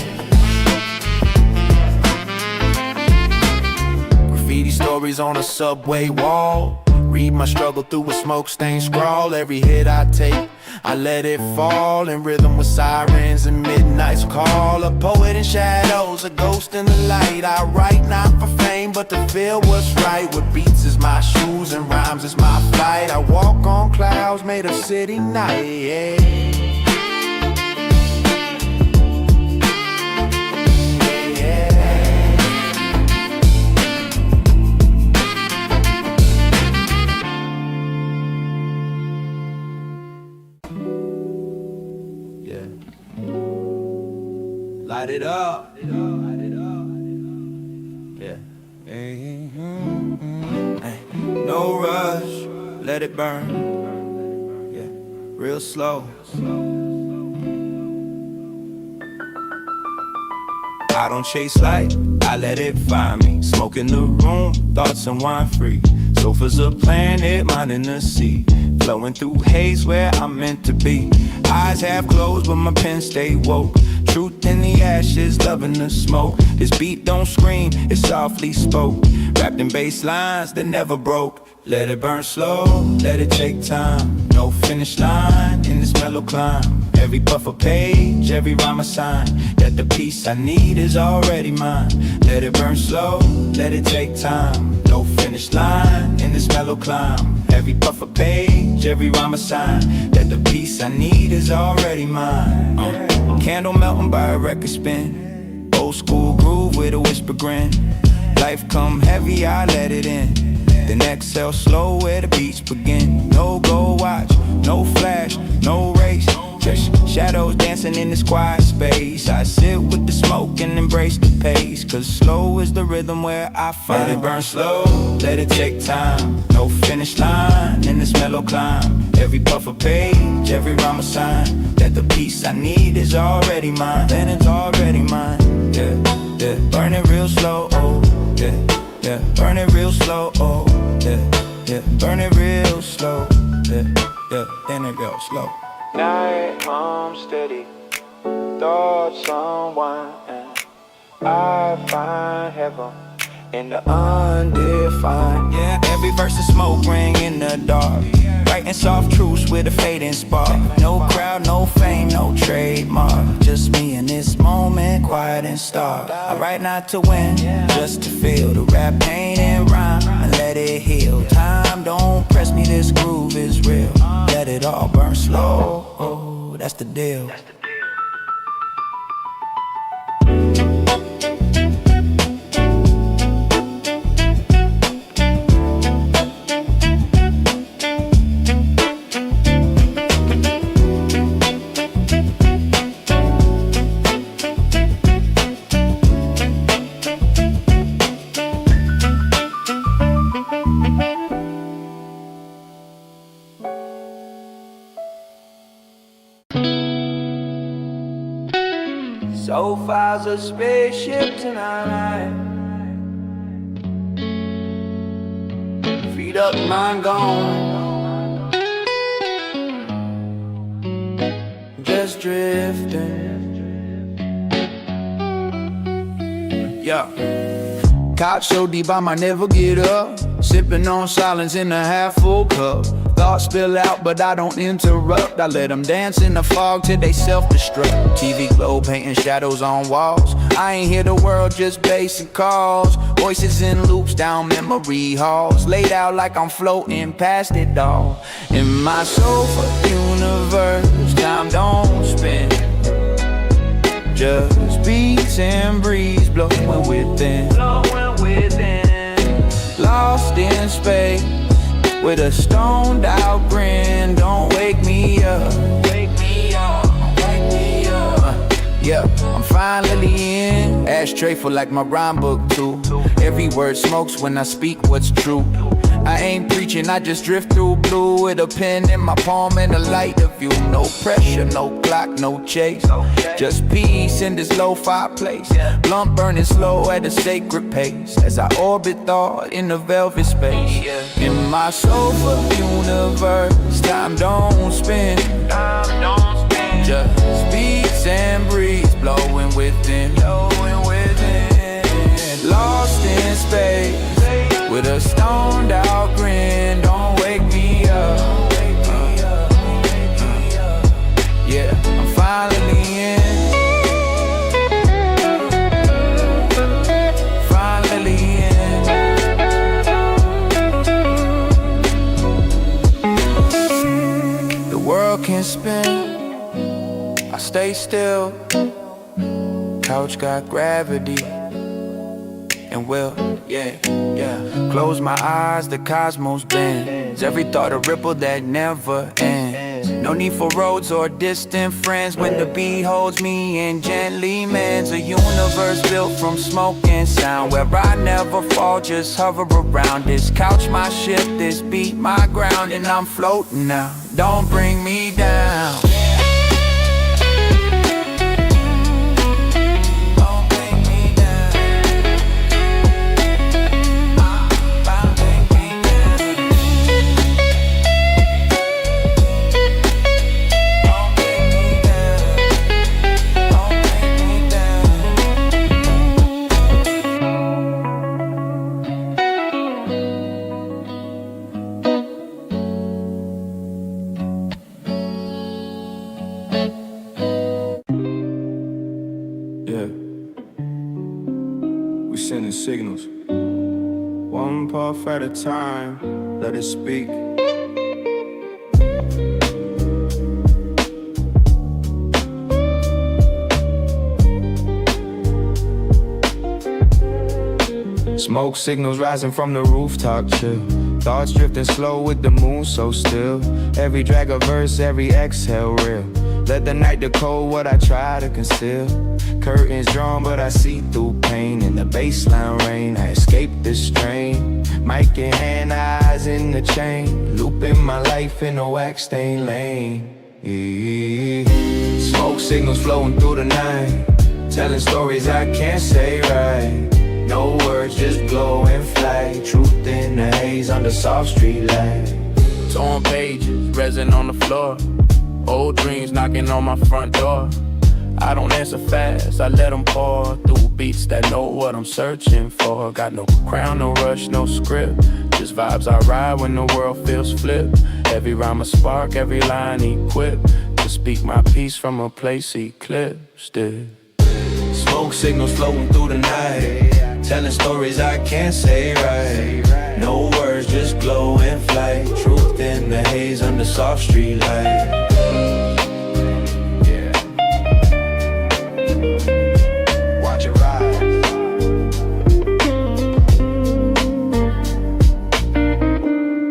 Graffiti stories on a subway wall. Read my struggle through a smoke-stained scrawl. Every hit I take, I let it fall in rhythm with sirens and midnight's call. A poet in shadows, a ghost in the light. I write not for fame, but to feel what's right. What beats is my shoes and rhymes is my flight. I walk on clouds made of city night, yeah. Light it up. Yeah. Hey. No rush, let it burn. Yeah, real slow. I don't chase light, I let it find me. Smoke in the room, thoughts and wine free. Sofas a planet, mind in the sea. Flowing through haze where I'm meant to be. Eyes half closed, but my pen stay woke. Truth in the ashes, loving the smoke. This beat don't scream, it softly spoke. Wrapped in bass lines that never broke. Let it burn slow, let it take time. no finish line in this mellow climb. Every puff a page, every rhyme a sign that the peace I need is already mine. Let it burn slow, let it take time. No finish line in this mellow climb. Every puff a page, every rhyme a sign that the peace I need is already mine. Candle melting by a record spin. Old school groove with a whisper grin. Life come heavy, I let it in. Then exhale slow where the beats begin. No gold watch, no flash, no race. Just shadows dancing in this quiet space. I sit with the smoke and embrace the pace. Cause slow is the rhythm where I find. Let it burn slow, let it take time. No finish line in this mellow climb. Every puff a page, every rhyme a sign that the peace I need is already mine. Then it's already mine, yeah, yeah. Burn it real slow, oh, yeah, yeah. Burn it real slow, oh, yeah, yeah. Burn it real slow, yeah, yeah. Then it goes slow. Night home steady, thoughts unwind. I find heaven in the undefined. Yeah, every verse of smoke ring in the dark. Writing soft truths with a fading spark. No crowd, no fame, no trademark. Just me in this moment, quiet and stark. I write not to win, just to feel the rap, pain and rhyme, and let it heal. Time don't press me, this groove is real. Let it all burn slow, oh, that's the deal. So fire's a spaceship tonight. Feet up, mind gone. Just drifting. Yeah. Couch so deep I might never get up. Sipping on silence in a half full cup. Thoughts spill out but I don't interrupt. I let them dance in the fog till they self-destruct. TV glow painting shadows on walls. I ain't hear the world, just bass and calls. Voices in loops down memory halls. Laid out like I'm floating past it all. In my sofa universe, time don't spin. Just beats and breeze blowing within. Lost in space with a stoned out grin. Don't wake me up. Yeah, I'm finally in. Ashtray full like my rhyme book too. Every word smokes when I speak what's true. I ain't preaching, I just drift through blue with a pen in my palm and a light of view. No pressure, no clock, no chase. Just peace in this Lofi place. Blunt burning slow at a sacred pace as I orbit thought in the velvet space. In my sofa universe, time don't spin. Just beats and breeze blowing within. Lost in space with a stoned out grin. Don't wake me up. Yeah, I'm finally in. Finally in. The world can spin, I stay still. Couch got gravity. And will, yeah, yeah. Close my eyes, the cosmos bends. Every thought a ripple that never ends. No need for roads or distant friends when the beat holds me and gently mends. A universe built from smoke and sound where I never fall, just hover around. This couch my ship, this beat my ground, and I'm floating now. Don't bring me down. signals. One puff at a time, let it speak. Smoke signals rising from the rooftop, chill. Thoughts drifting slow with the moon so still. Every drag a verse, every exhale real. Let the night decode what I try to conceal. Curtains drawn but I see through pain. In the baseline rain, I escape this strain. Mic in hand, eyes in the chain. Looping my life in a wax stained lane. Smoke signals flowing through the night. Telling stories I can't say right. No words, just glow and flight. Truth in the haze under soft street light. Torn pages, resin on the floor. Old dreams knocking on my front door. I don't answer fast, I let them pour through beats that know what I'm searching for. Got no crown, no rush, no script. Just vibes I ride when the world feels flipped. Every rhyme a spark, every line equipped to speak my piece from a place eclipsed. Smoke signals floating through the night. Telling stories I can't say right. No words, just glow and flight. Truth in the haze under soft street light. Yeah. Watch it rise.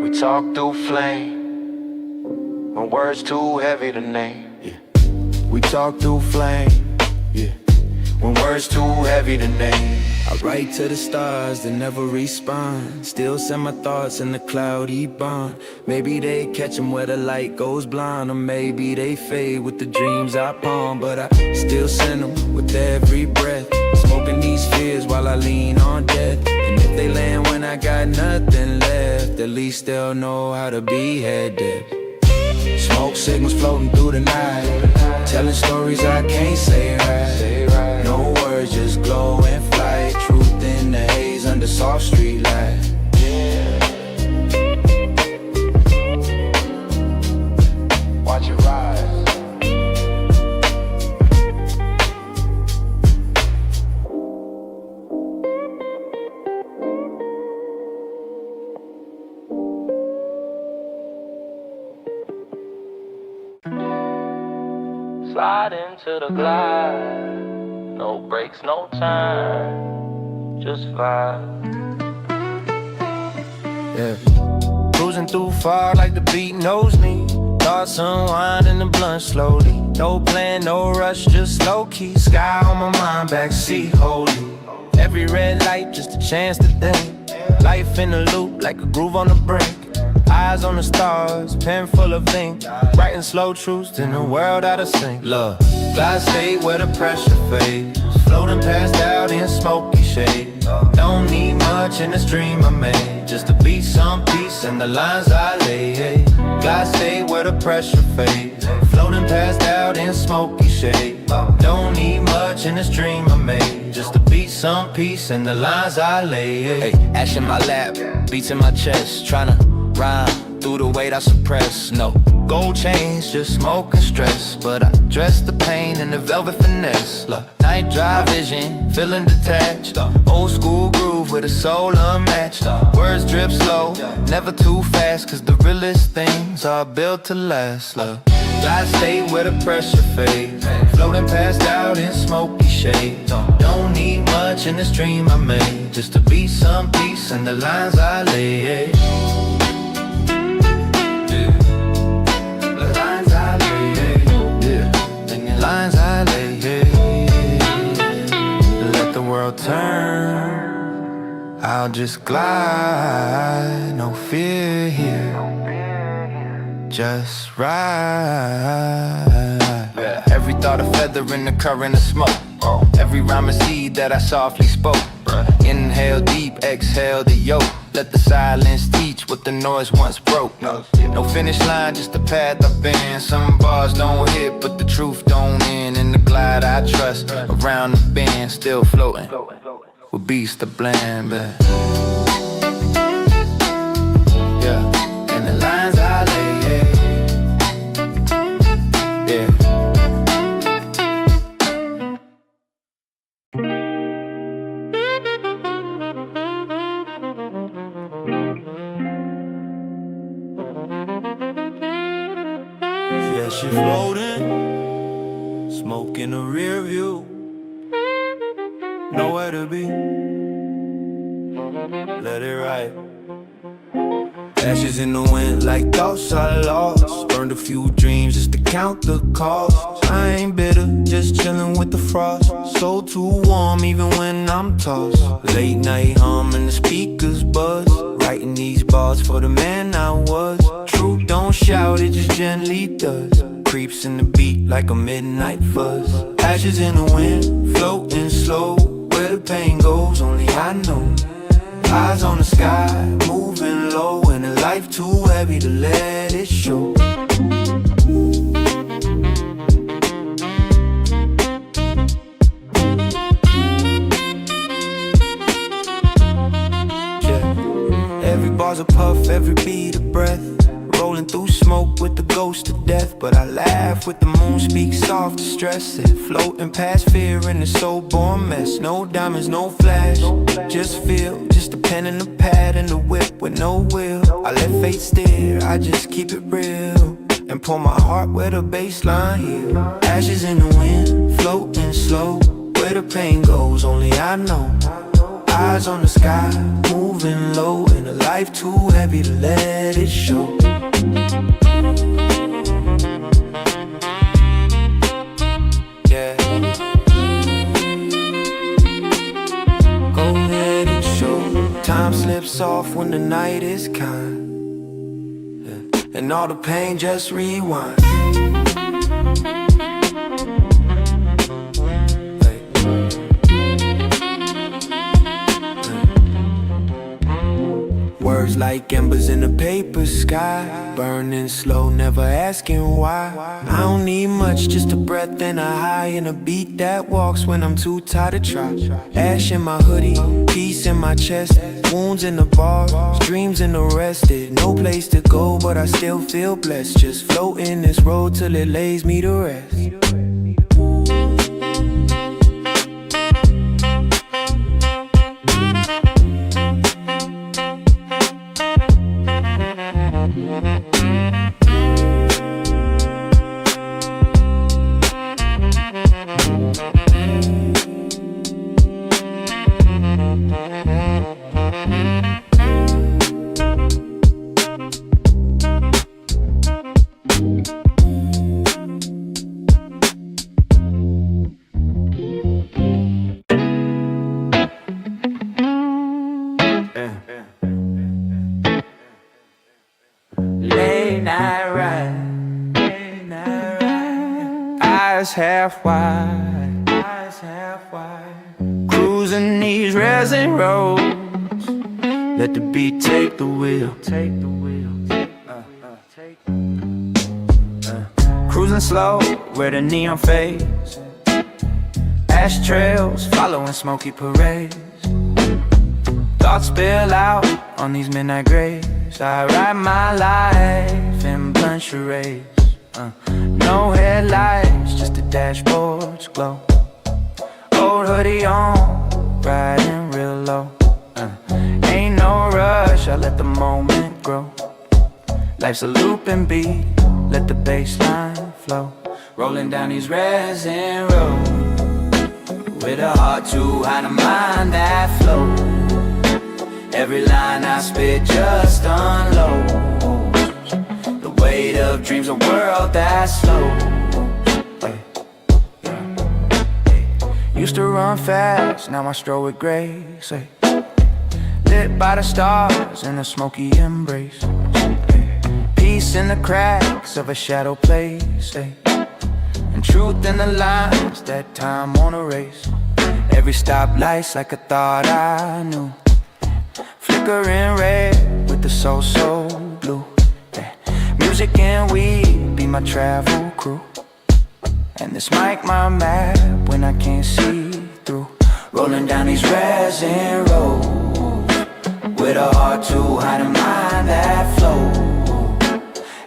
We talk through flame when words too heavy to name. Yeah. We talk through flame. Yeah. When words too heavy to name. I write to the stars that never respond. Still send my thoughts in the cloudy bond. Maybe they catch them where the light goes blind. Or maybe they fade with the dreams I pawn. But I still send them with every breath. Smoking these fears while I lean on death. And if they land when I got nothing left, at least they'll know how to be head dead. Smoke signals floating through the night. Telling stories I can't say right. No words, just glow and flight. Truth in the haze under soft street light. Watch it rise. Slide into the glide. No breaks, no time. Just vibe. Yeah. Cruising through far like the beat knows me. Thoughts unwinding the blunt slowly. No plan, no rush, just low key. Sky on my mind, backseat holy. Every red light, just a chance to think. Life in a loop like a groove on the brink. Eyes on the stars, pen full of ink. Writing slow truths in a world out of sync. Love, glide state where the pressure fades. Floating past out in smoky shade. Don't need much in this dream I made. Just to be some peace in the lines I lay. Hey. Glide state where the pressure fades. Floating past out in smoky shade. Don't need much in this dream I made. Just to be some peace in the lines I lay. Hey. Ash in my lap, beats in my chest. Tryna rhyme through the weight I suppress. No gold chains, just smoke and stress. But I dress the pain in the velvet finesse. Look, night drive vision, feeling detached. Old school groove with a soul unmatched. Words drip slow, never too fast. Cause the realest things are built to last. Look, glide state where the pressure fades. Floating past out in smoky shade. Don't need much in this dream I made. Just to be some peace in the lines I lay. Lines I lay, let the world turn. I'll just glide, no fear here. Just ride. Every thought a feather in the current of smoke. Every rhyme a seed that I softly spoke. Inhale deep, exhale the yoke. Let the silence teach what the noise once broke. No finish line, just the path I've been. Some bars don't hit, but the truth don't end. In the glide I trust, around the bend, still floating with beats to blend, but yeah, and the lines I lay, yeah. that shit floating, smoke in the rear view, nowhere to be, let it ride. Ashes in the wind like thoughts I lost. Burned a few dreams just to count the cost. I ain't bitter, just chillin' with the frost. So too warm even when I'm tossed. Late night hum and the speakers buzz. Writing these bars for the man I was. Truth don't shout, it just gently does. Creeps in the beat like a midnight fuzz. Ashes in the wind, floating slow. Where the pain goes, only I know. Eyes on the sky, moving low. And a life too heavy to let it show. Yeah. Every bar's a puff, every beat a breath. Rolling through smoke with the ghost of death. But I laugh with the moon, speak soft distress. And floating past fear in the soul-born mess. No diamonds, no flash, just feel. Just a pen and a pad and a whip with no wheel. I let fate steer, I just keep it real. And pour my heart where the baseline heal. Ashes in the wind, floating slow. Where the pain goes, only I know. Eyes on the sky, moving low. And a life too heavy to let it show. Yeah. Go ahead and show. Time slips off when the night is kind. Yeah. And all the pain just rewind. Words like embers in a paper sky, burning slow, never asking why. I don't need much, just a breath and a high, and a beat that walks when I'm too tired to try. Ash in my hoodie, peace in my chest, wounds in the bars, dreams in the rested. No place to go, but I still feel blessed. Just floating this road till it lays me to rest. Eyes half wide, cruising these resin roads. Let the beat take the wheel. Cruising slow where the neon fades. Ash trails following smoky parades. Thoughts spill out on these midnight graves. I write my life in blunt charades. No headlights, just the dashboard's glow. Old hoodie on, riding real low. Ain't no rush, I let the moment grow. Life's a looping beat, let the bass line flow. Rolling down these resin roads, with a heart too high to mind that flow. Every line I spit just unload. Weight of dreams, a world that's slow. Used to run fast, now I stroll with grace. Lit by the stars in a smoky embrace. Peace in the cracks of a shadow place. And truth in the lines that time won't erase. Every stoplight's like a thought I knew. Flickering red with the soul so blue. Music and weed be my travel crew. And this mic my map when I can't see through. Rolling down these resin roads, with a heart too high to mind that flow.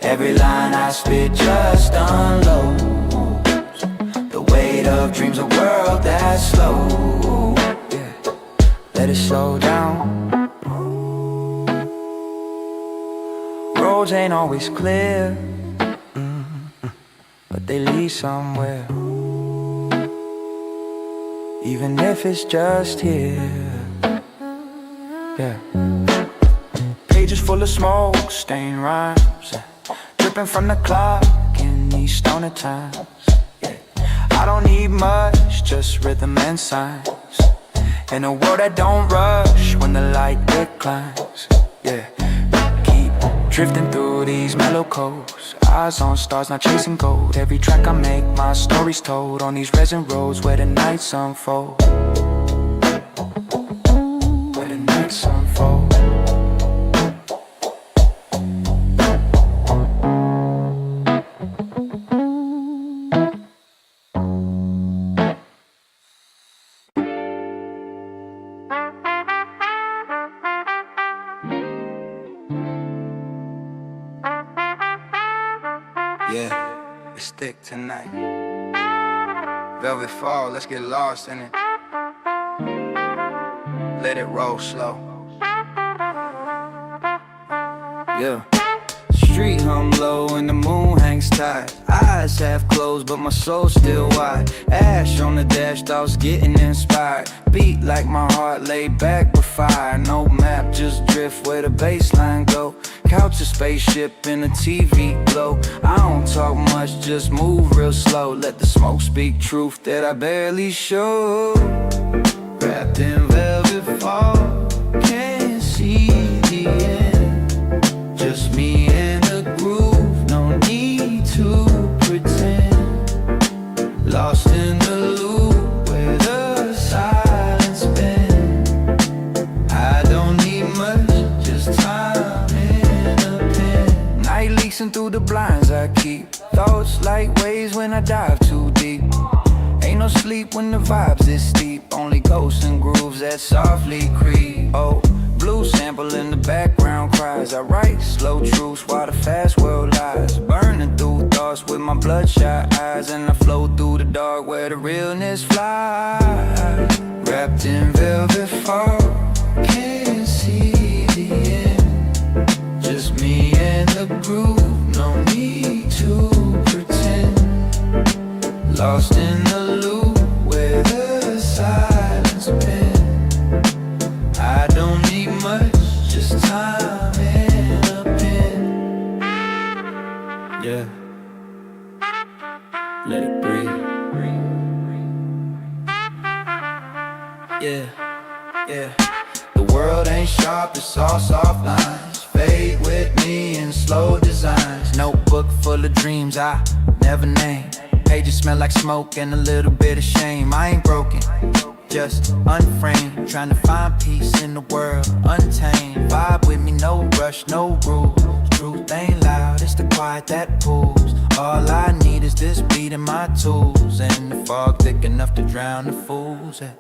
Every line I spit just unloads. The weight of dreams, a world that's slow. Yeah. Let it slow down. Roads ain't always clear. but they lead somewhere. Even if it's just here, yeah. Pages full of smoke, stained rhymes, dripping from the clock in these stoner times, yeah. I don't need much, just rhythm and signs, in a world that don't rush when the light declines, yeah. Keep drifting through these mellow codes, eyes on stars, not chasing gold. Every track I make, my story's told on these resin roads where the nights unfold, where the nights unfold. Yeah, it's thick tonight. Velvet fall, let's get lost in it. Let it roll slow. Yeah. Street hum low and the moon hangs tight. Eyes half closed but my soul still wide. Ash on the dash, thoughts getting inspired. Beat like my heart laid back with fire. No map, just drift where the baseline go. Couch a spaceship in a TV glow. I don't talk much, just move real slow. Let the smoke speak truth that I barely show. Wrapped in velvet fall, can't see the end. Just me and the groove, no need to pretend. Lost in the loop where the silence been. I don't need much, just time and a pen. Night leaking through the blinds I keep. Thoughts like waves when I dive too deep. Ain't no sleep when the vibes is steep. Only ghosts and grooves that softly creep. Oh, blue sample in the background cries. I write slow truths while the fast world lies. Burning through thoughts with my bloodshot eyes. And I flow through the dark where the realness flies. Wrapped in velvet fall, can't see the end. Just me and the groove, no need to pretend. Lost in the loop where the silence been. I don't need much, just time and a pen. Yeah, let it breathe. Yeah, yeah. The world ain't sharp, it's all soft lines. Fade with me in slow designs. Notebook full of dreams I never named. Pages smell like smoke and a little bit of shame. I ain't broken, just unframed. Trying to find peace in the world, untamed. Vibe with me, no rush, no rules. Truth ain't loud, it's the quiet that pulls. All I need is this beat and my tools. And the fog thick enough to drown the fools. Yeah.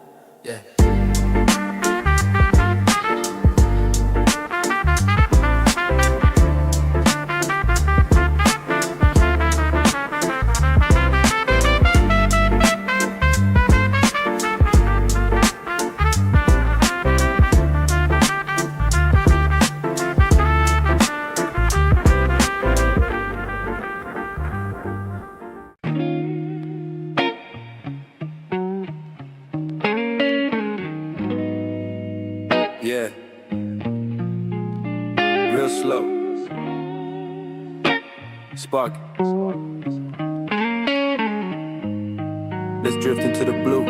Yeah, real slow. Spark. Let's drift into the blue.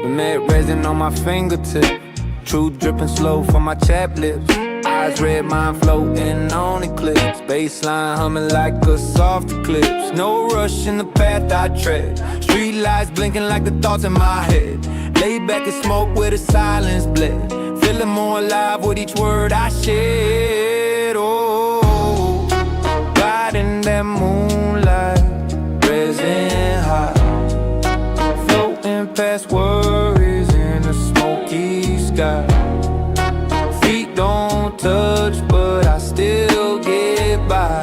The mad resin on my fingertip. Truth dripping slow from my chapped lips. Eyes red, mind floating on eclipse. Baseline humming like a soft eclipse. No rush in the path I tread. Street lights blinking like the thoughts in my head. Lay back and smoke where the silence bled. Feeling more alive with each word I shed. Oh, riding that moonlight, resin high, floating past worries in the smoky sky. Feet don't touch, but I still get by.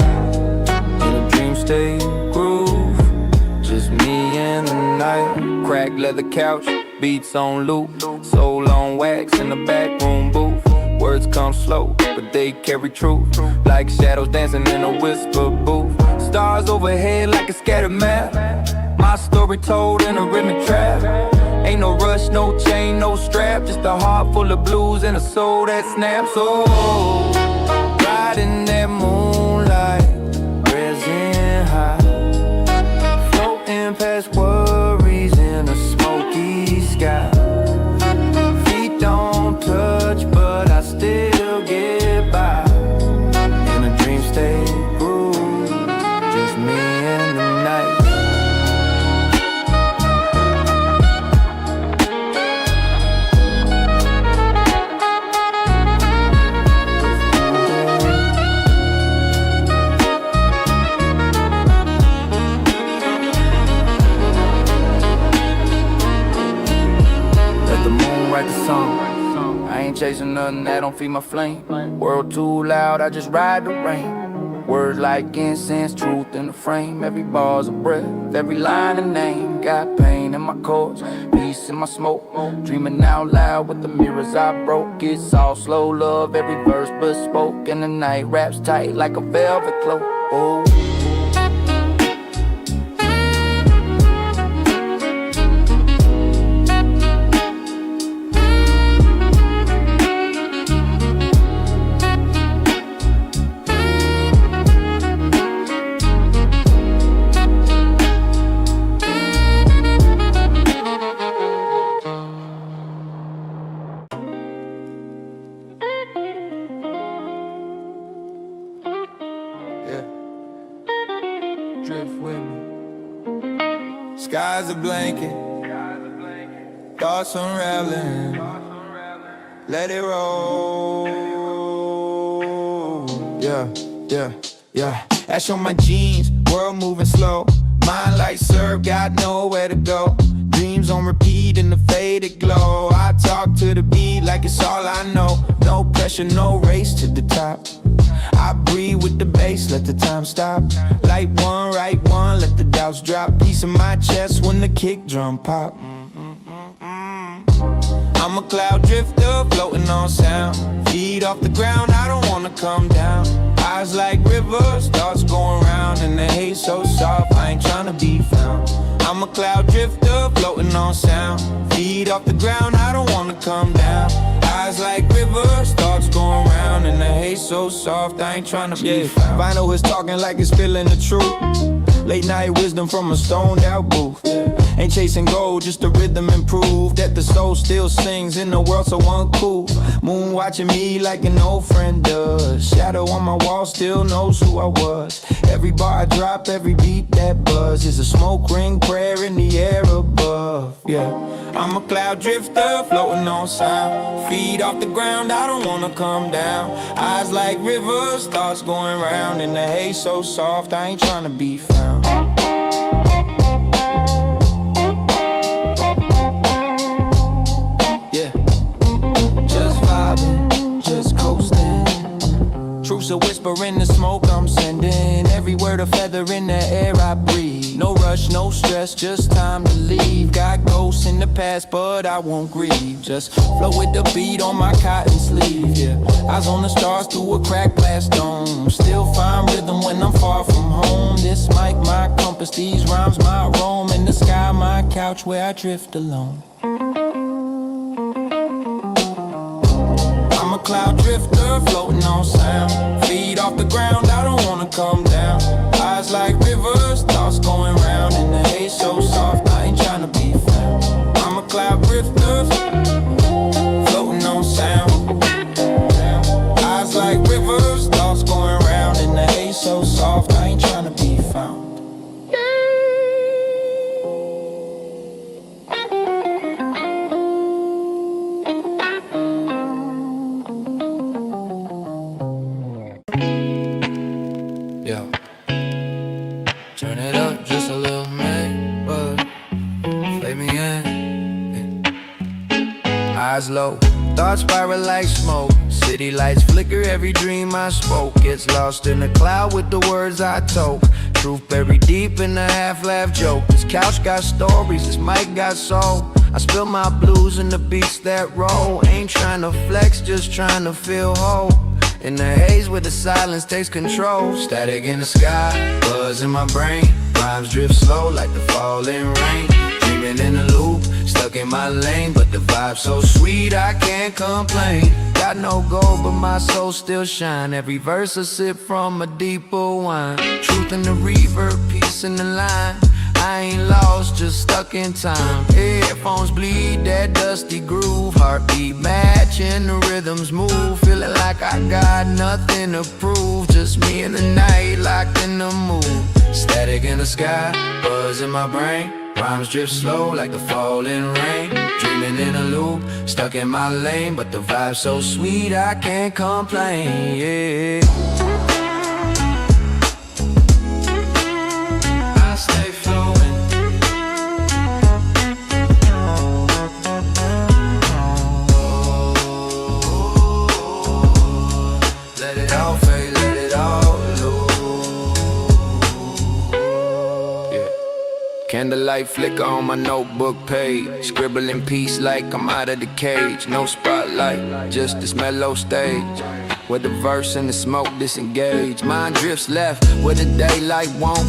In a dream state groove, just me and the night. Cracked leather couch, beats on loop, soul on wax in the back room booth. Words come slow, but they carry truth, like shadows dancing in a whisper booth. stars overhead like a scattered map. My story told in a rhythm trap. Ain't no rush, no chain, no strap. Just a heart full of blues and a soul that snaps. Oh, riding that moonlight, resin high, floating past worries in a smoky sky. Feet don't touch, but I still get by. In a dream state groove, just me and the night. Write the song. I ain't chasing nothing that don't feed my flame. World too loud, I just ride the rain. Words like incense, truth in the frame. Every bar's a breath, every line a name. Got pain in my chords, peace in my smoke. Dreaming out loud with the mirrors I broke. It's all slow love, every verse bespoke. And the night wraps tight like a velvet cloak. Oh. Drift with me. Sky's a blanket, thoughts unraveling. Let it roll. Yeah, yeah, yeah. Ash on my jeans, world moving slow. Mind like syrup, got nowhere to go. Dreams on repeat in the faded glow. I talk to the beat like it's all I know. No pressure, no race to the top. I breathe with the bass, let the time stop. Light one, right one, let the doubts drop. Piece of my chest when the kick drum pop. I'm a cloud drifter, floating on sound. Feet off the ground, I don't wanna come down. Eyes like rivers, thoughts going round. And the hate so soft, I ain't tryna be found. I'm a cloud drifter, floating on sound. Feet off the ground, I don't wanna come down. Eyes like rivers, thoughts going round. And the hate so soft, I ain't tryna be found. Vinyl is talking like it's feeling the truth. Late night wisdom from a stoned out booth. Ain't chasing gold, just the rhythm improve. That the soul still sings in the world so uncool. Moon watching me like an old friend does. Shadow on my wall still knows who I was. Every bar I drop, every beat that buzz is a smoke ring prayer in the air above. Yeah, I'm a cloud drifter, floating on sound. Feet off the ground, I don't wanna come down. Eyes like rivers, thoughts going round. And the haze so soft, I ain't tryna be found. Truth's a whisper in the smoke I'm sending. Every word a feather in the air I breathe. No rush, no stress, just time to leave. Got ghosts in the past, but I won't grieve. Just flow with the beat on my cotton sleeve, yeah. Eyes on the stars through a cracked glass dome. Still find rhythm when I'm far from home. This mic, my compass, these rhymes, my roam. In the sky, my couch where I drift alone. I'm a cloud drifter, floating on sound. Feet off the ground, I don't wanna come down. Eyes like rivers, thoughts going round. And the haze so soft, I ain't tryna be found. I'm a cloud drifter, floating on sound. Eyes like rivers, thoughts going round. And the haze so soft, I ain't tryna be found. Yo, turn it up just a little, man, but play me in. Eyes low, thoughts spiral like smoke. City lights flicker, every dream I spoke gets lost in the cloud with the words I told. Truth buried deep in a half-laugh joke. This couch got stories, this mic got soul. I spill my blues in the beats that roll. Ain't trying to flex, just trying to feel whole. In the haze where the silence takes control. Static in the sky, buzz in my brain. Rhymes drift slow like the falling rain. Dreaming in a loop, stuck in my lane. But the vibe so sweet I can't complain. Got no goal but my soul still shine. Every verse a sip from a deeper wine. Truth in the reverb, peace in the line. I ain't lost, just stuck in time. Headphones bleed that dusty groove. Heartbeat matching the rhythms move. Feeling like I got nothing to prove. Just me and the night locked in the mood. Static in the sky, buzz in my brain. Rhymes drift slow like the falling rain. Dreaming in a loop, stuck in my lane. But the vibe's so sweet I can't complain, yeah. I stay flowing. Let it all fade, let it all loose. Yeah. Candlelight flicker on my notebook page. Scribbling peace like I'm out of the cage. No spotlight, just this mellow stage. Where the verse and the smoke disengage. Mind drifts left where the daylight won't.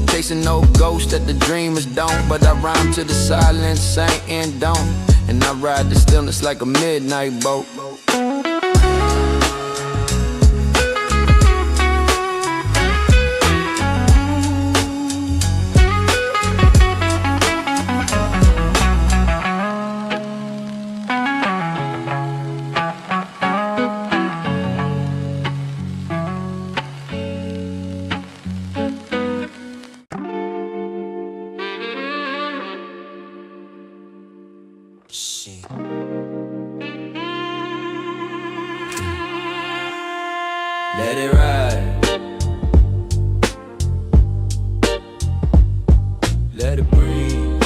Chasing no ghost that the dreamers don't. But I rhyme to the silence, ain't and don't. And I ride the stillness like a midnight boat. Let it ride. Let it breathe.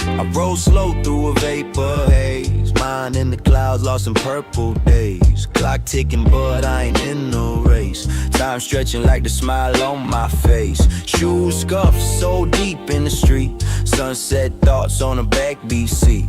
I roll slow through a vapor haze. Mind in the clouds, lost in purple days. Clock ticking, but I ain't in no race. Time stretching like the smile on my face. Shoes scuffed so deep in the street. Sunset thoughts on a backbeat seat.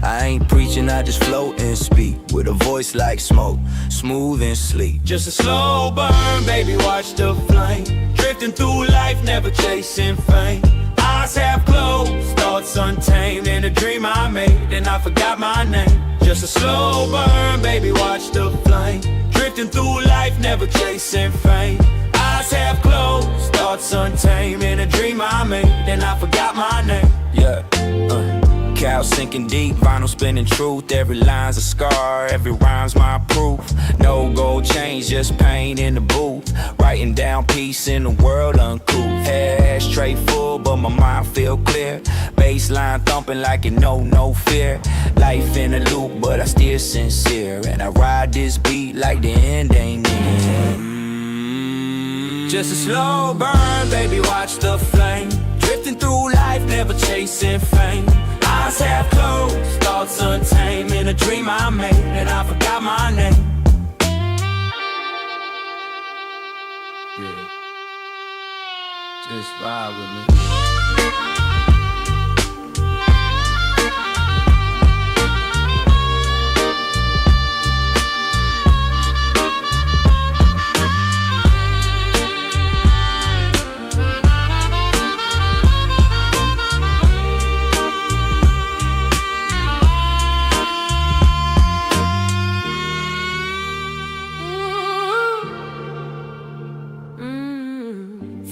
I ain't preaching, I just float and speak. With a voice like smoke, smooth and sleek. Just a slow burn, baby, watch the flame. Drifting through life, never chasing fame. Eyes half closed, thoughts untamed. In a dream I made, and I forgot my name. Just a slow burn, baby, watch the flame. Drifting through life, never chasing fame. Eyes half closed, thoughts untamed. In a dream I made, and I forgot my name. Yeah, cow sinking deep, vinyl spinning truth. Every line's a scar, every rhyme's my proof. No gold chains, just pain in the booth. Writing down peace in the world uncouth. Ashtray full, but my mind feel clear. Baseline thumping like it know no fear. Life in a loop, but I still sincere. And I ride this beat like the end ain't near. Just a slow burn, baby, watch the flame. Drifting through life, never chasing fame. Eyes half closed, thoughts untamed. In a dream I made, and I forgot my name. Yeah. Just vibe with me.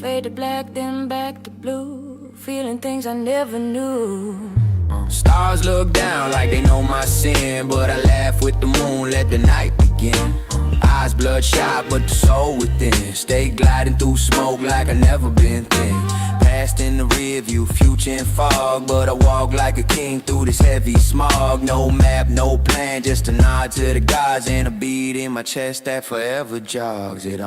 Fade to black, then back to blue. Feeling things I never knew. Stars look down like they know my sin, but I laugh with the moon, let the night begin. Eyes bloodshot, but the soul within. Stay gliding through smoke like I never been thin. Past in the rear view, future in fog, but I walk like a king through this heavy smog. No map, no plan, just a nod to the gods and a beat in my chest that forever jogs it.